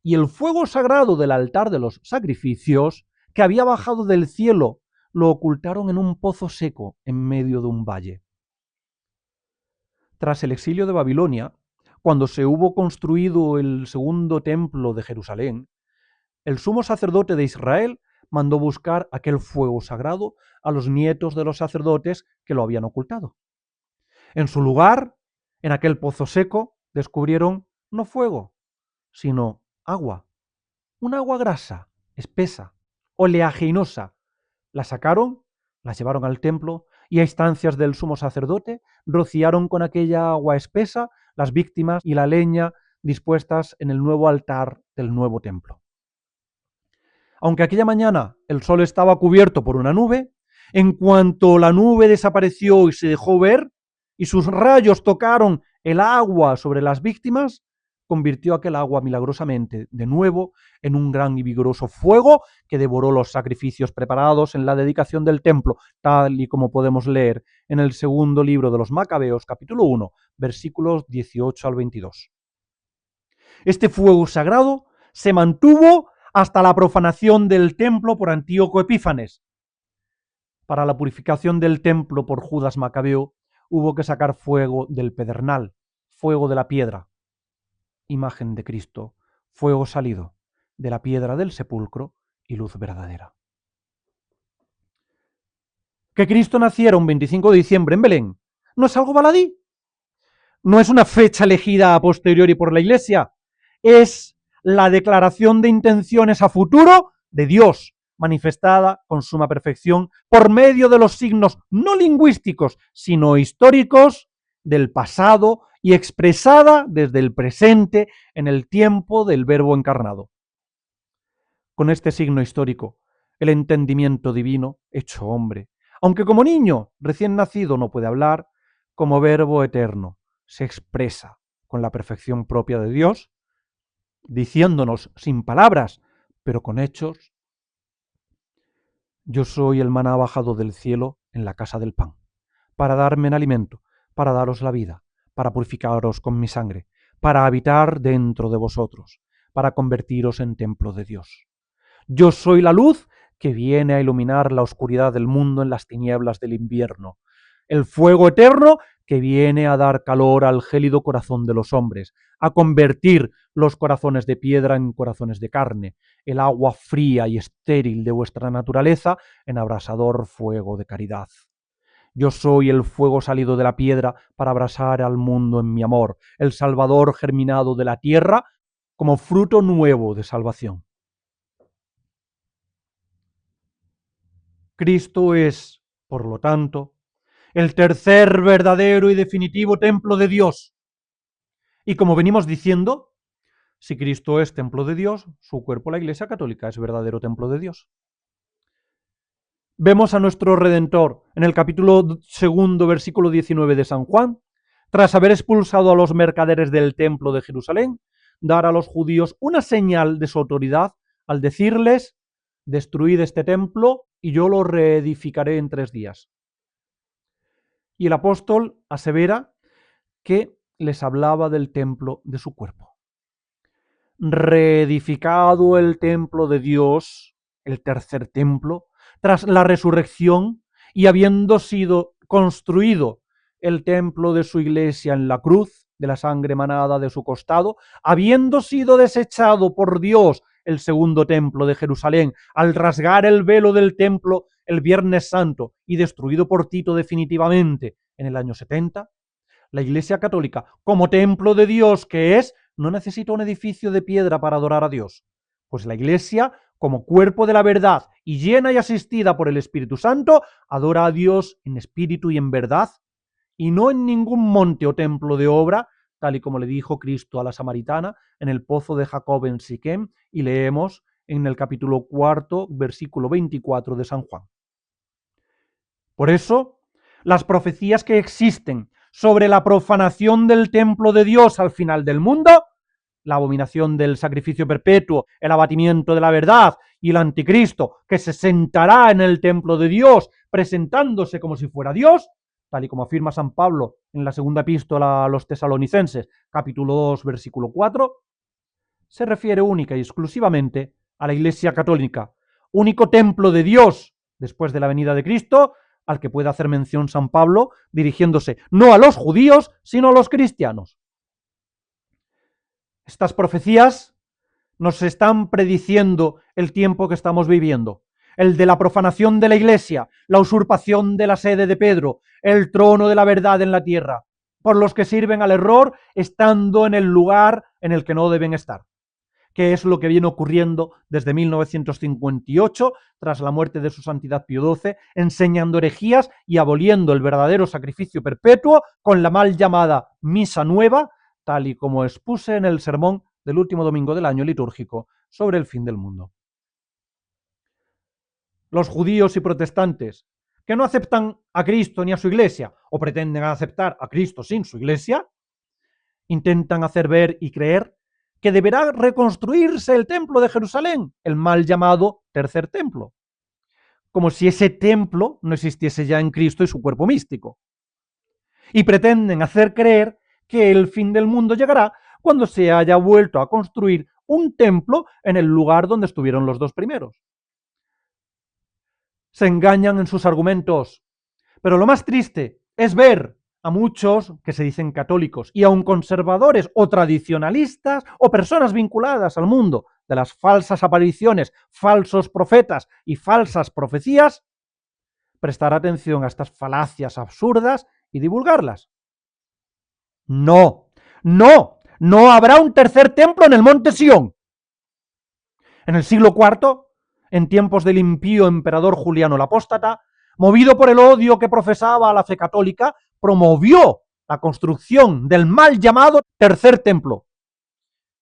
y el fuego sagrado del altar de los sacrificios, que había bajado del cielo, lo ocultaron en un pozo seco en medio de un valle. Tras el exilio de Babilonia, cuando se hubo construido el segundo templo de Jerusalén, el sumo sacerdote de Israel mandó buscar aquel fuego sagrado a los nietos de los sacerdotes que lo habían ocultado. En su lugar, en aquel pozo seco, descubrieron no fuego, sino agua, un agua grasa, espesa, oleaginosa. La sacaron, la llevaron al templo y a instancias del sumo sacerdote rociaron con aquella agua espesa las víctimas y la leña dispuestas en el nuevo altar del nuevo templo. Aunque aquella mañana el sol estaba cubierto por una nube, en cuanto la nube desapareció y se dejó ver, y sus rayos tocaron el agua sobre las víctimas, convirtió aquel agua milagrosamente de nuevo en un gran y vigoroso fuego que devoró los sacrificios preparados en la dedicación del templo, tal y como podemos leer en el segundo libro de los Macabeos, capítulo 1, versículos 18 al 22. Este fuego sagrado se mantuvo hasta la profanación del templo por Antíoco Epífanes. Para la purificación del templo por Judas Macabeo hubo que sacar fuego del pedernal, fuego de la piedra, imagen de Cristo, fuego salido de la piedra del sepulcro y luz verdadera. Que Cristo naciera un 25 de diciembre en Belén no es algo baladí, no es una fecha elegida a posteriori por la Iglesia, es la declaración de intenciones a futuro de Dios, manifestada con suma perfección por medio de los signos no lingüísticos, sino históricos del pasado y expresada desde el presente en el tiempo del Verbo encarnado. Con este signo histórico, el entendimiento divino, hecho hombre, aunque como niño recién nacido no puede hablar, como Verbo eterno se expresa con la perfección propia de Dios, diciéndonos sin palabras, pero con hechos: yo soy el maná bajado del cielo en la casa del pan, para darme en alimento, para daros la vida, para purificaros con mi sangre, para habitar dentro de vosotros, para convertiros en templo de Dios. Yo soy la luz que viene a iluminar la oscuridad del mundo en las tinieblas del invierno, el fuego eterno que viene a dar calor al gélido corazón de los hombres, a convertir los corazones de piedra en corazones de carne, el agua fría y estéril de vuestra naturaleza en abrasador fuego de caridad. Yo soy el fuego salido de la piedra para abrasar al mundo en mi amor, el Salvador germinado de la tierra como fruto nuevo de salvación. Cristo es, por lo tanto, el tercer verdadero y definitivo templo de Dios. Y como venimos diciendo, si Cristo es templo de Dios, su cuerpo, la Iglesia Católica, es verdadero templo de Dios. Vemos a nuestro Redentor en el capítulo 2, versículo 19 de San Juan, tras haber expulsado a los mercaderes del templo de Jerusalén, dar a los judíos una señal de su autoridad al decirles: destruid este templo y yo lo reedificaré en 3 días. Y el apóstol asevera que les hablaba del templo de su cuerpo. Reedificado el templo de Dios, el tercer templo, tras la resurrección, y habiendo sido construido el templo de su iglesia en la cruz, de la sangre manada de su costado, habiendo sido desechado por Dios el segundo templo de Jerusalén, al rasgar el velo del templo el Viernes Santo y destruido por Tito definitivamente en el año 70, la Iglesia Católica, como templo de Dios que es, no necesita un edificio de piedra para adorar a Dios, pues la Iglesia, como cuerpo de la verdad y llena y asistida por el Espíritu Santo, adora a Dios en espíritu y en verdad, y no en ningún monte o templo de obra, tal y como le dijo Cristo a la samaritana en el pozo de Jacob en Siquem, y leemos en el capítulo 4, versículo 24 de San Juan. Por eso, las profecías que existen sobre la profanación del templo de Dios al final del mundo, la abominación del sacrificio perpetuo, el abatimiento de la verdad y el anticristo que se sentará en el templo de Dios presentándose como si fuera Dios, tal y como afirma San Pablo en la segunda epístola a los tesalonicenses, capítulo 2, versículo 4, se refiere única y exclusivamente a la Iglesia Católica, único templo de Dios después de la venida de Cristo, al que puede hacer mención San Pablo, dirigiéndose no a los judíos, sino a los cristianos. Estas profecías nos están prediciendo el tiempo que estamos viviendo, el de la profanación de la Iglesia, la usurpación de la sede de Pedro, el trono de la verdad en la tierra, por los que sirven al error estando en el lugar en el que no deben estar, que es lo que viene ocurriendo desde 1958, tras la muerte de su santidad Pío XII, enseñando herejías y aboliendo el verdadero sacrificio perpetuo con la mal llamada misa nueva, tal y como expuse en el sermón del último domingo del año litúrgico sobre el fin del mundo. Los judíos y protestantes que no aceptan a Cristo ni a su iglesia, o pretenden aceptar a Cristo sin su iglesia, intentan hacer ver y creer que deberá reconstruirse el templo de Jerusalén, el mal llamado tercer templo, como si ese templo no existiese ya en Cristo y su cuerpo místico. Y pretenden hacer creer que el fin del mundo llegará cuando se haya vuelto a construir un templo en el lugar donde estuvieron los dos primeros. Se engañan en sus argumentos, pero lo más triste es ver a muchos que se dicen católicos y aun conservadores o tradicionalistas o personas vinculadas al mundo de las falsas apariciones, falsos profetas y falsas profecías, prestar atención a estas falacias absurdas y divulgarlas. No, no habrá un tercer templo en el monte Sión. En el siglo IV, en tiempos del impío emperador Juliano el Apóstata, movido por el odio que profesaba a la fe católica, promovió la construcción del mal llamado tercer templo.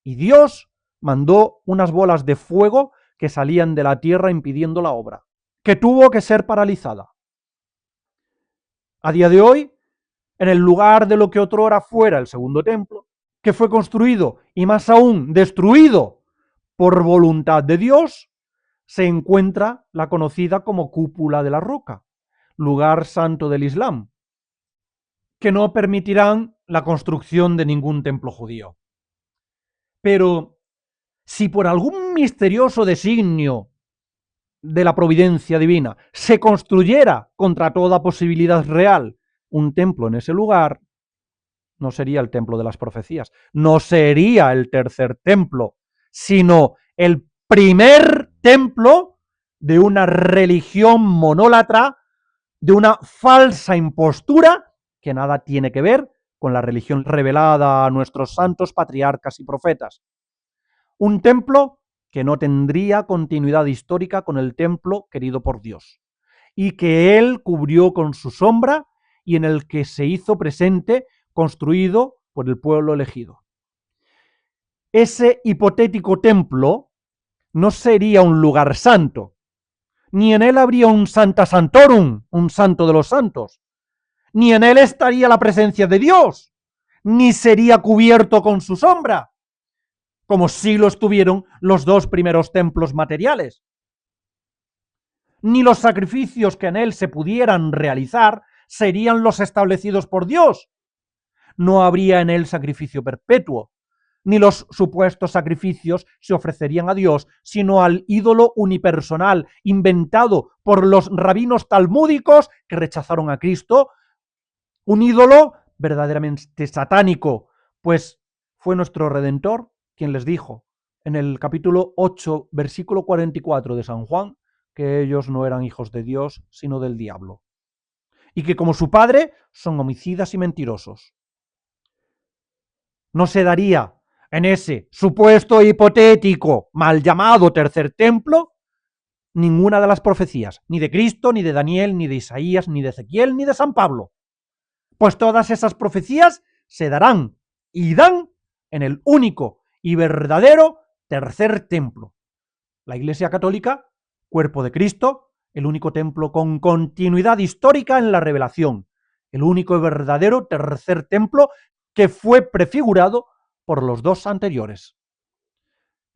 Y Dios mandó unas bolas de fuego que salían de la tierra impidiendo la obra, que tuvo que ser paralizada. A día de hoy, en el lugar de lo que otrora fuera el segundo templo, que fue construido y más aún destruido por voluntad de Dios, se encuentra la conocida como Cúpula de la Roca, lugar santo del Islam, que no permitirán la construcción de ningún templo judío. Pero si por algún misterioso designio de la providencia divina se construyera contra toda posibilidad real un templo en ese lugar, no sería el templo de las profecías, no sería el tercer templo, sino el primer templo de una religión monólatra, de una falsa impostura que nada tiene que ver con la religión revelada a nuestros santos patriarcas y profetas. Un templo que no tendría continuidad histórica con el templo querido por Dios, y que Él cubrió con su sombra y en el que se hizo presente, construido por el pueblo elegido. Ese hipotético templo no sería un lugar santo, ni en él habría un Santa Santorum, un santo de los santos, ni en él estaría la presencia de Dios, ni sería cubierto con su sombra, como sí lo estuvieron los dos primeros templos materiales. Ni los sacrificios que en él se pudieran realizar serían los establecidos por Dios. No habría en él sacrificio perpetuo, ni los supuestos sacrificios se ofrecerían a Dios, sino al ídolo unipersonal inventado por los rabinos talmúdicos que rechazaron a Cristo, un ídolo verdaderamente satánico, pues fue nuestro Redentor quien les dijo en el capítulo 8, versículo 44 de San Juan, que ellos no eran hijos de Dios, sino del diablo, y que como su padre son homicidas y mentirosos. No se daría en ese supuesto hipotético mal llamado tercer templo ninguna de las profecías, ni de Cristo, ni de Daniel, ni de Isaías, ni de Ezequiel, ni de San Pablo. Pues todas esas profecías se darán y dan en el único y verdadero tercer templo. La Iglesia Católica, cuerpo de Cristo, el único templo con continuidad histórica en la revelación, el único y verdadero tercer templo que fue prefigurado por los dos anteriores.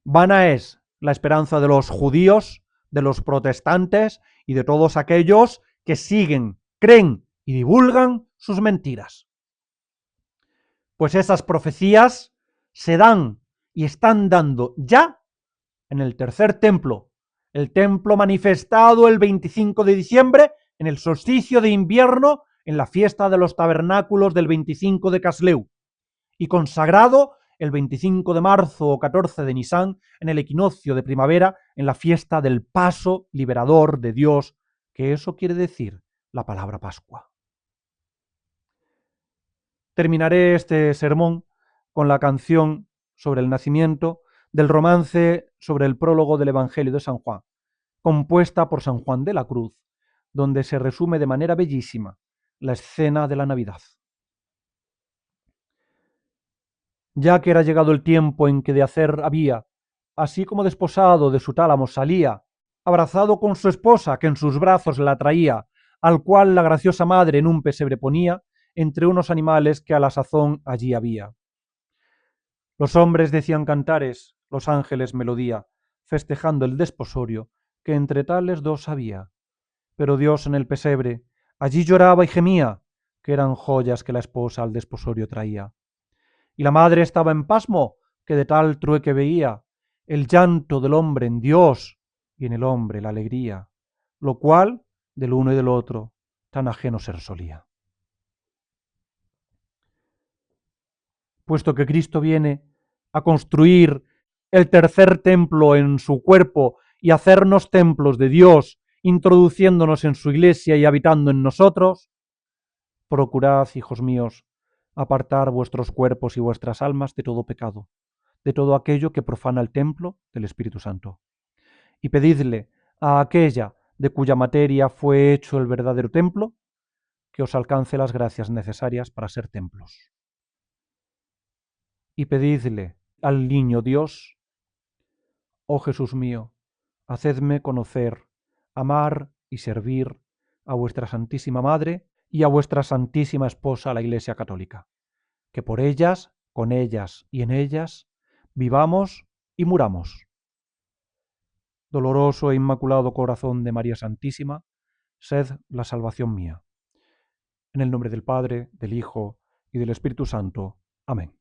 Vana es la esperanza de los judíos, de los protestantes y de todos aquellos que siguen, creen y divulgan sus mentiras. Pues esas profecías se dan y están dando ya en el tercer templo, el templo manifestado el 25 de diciembre en el solsticio de invierno en la fiesta de los tabernáculos del 25 de Casleu y consagrado el 25 de marzo o 14 de Nisán en el equinoccio de primavera en la fiesta del paso liberador de Dios, que eso quiere decir la palabra Pascua. Terminaré este sermón con la canción sobre el nacimiento del romance sobre el prólogo del Evangelio de San Juan, compuesta por San Juan de la Cruz, donde se resume de manera bellísima la escena de la Navidad. ya que era llegado el tiempo en que de hacer había, así como desposado de su tálamo salía, abrazado con su esposa que en sus brazos la traía, al cual la graciosa madre en un pesebre ponía, entre unos animales que a la sazón allí había. Los hombres decían cantares, los ángeles melodía, festejando el desposorio que entre tales dos había. Pero Dios en el pesebre, allí lloraba y gemía, que eran joyas que la esposa al desposorio traía. Y la madre estaba en pasmo, que de tal trueque veía el llanto del hombre en Dios y en el hombre la alegría, lo cual del uno y del otro tan ajeno ser solía. Puesto que Cristo viene a construir el tercer templo en su cuerpo y hacernos templos de Dios, introduciéndonos en su iglesia y habitando en nosotros, procurad, hijos míos, apartar vuestros cuerpos y vuestras almas de todo pecado, de todo aquello que profana el templo del Espíritu Santo. Y pedidle a aquella de cuya materia fue hecho el verdadero templo, que os alcance las gracias necesarias para ser templos. Y pedidle al niño Dios: oh Jesús mío, hacedme conocer, amar y servir a vuestra Santísima Madre y a vuestra Santísima Esposa, la Iglesia Católica, que por ellas, con ellas y en ellas vivamos y muramos. Doloroso e inmaculado corazón de María Santísima, sed la salvación mía. En el nombre del Padre, del Hijo y del Espíritu Santo. Amén.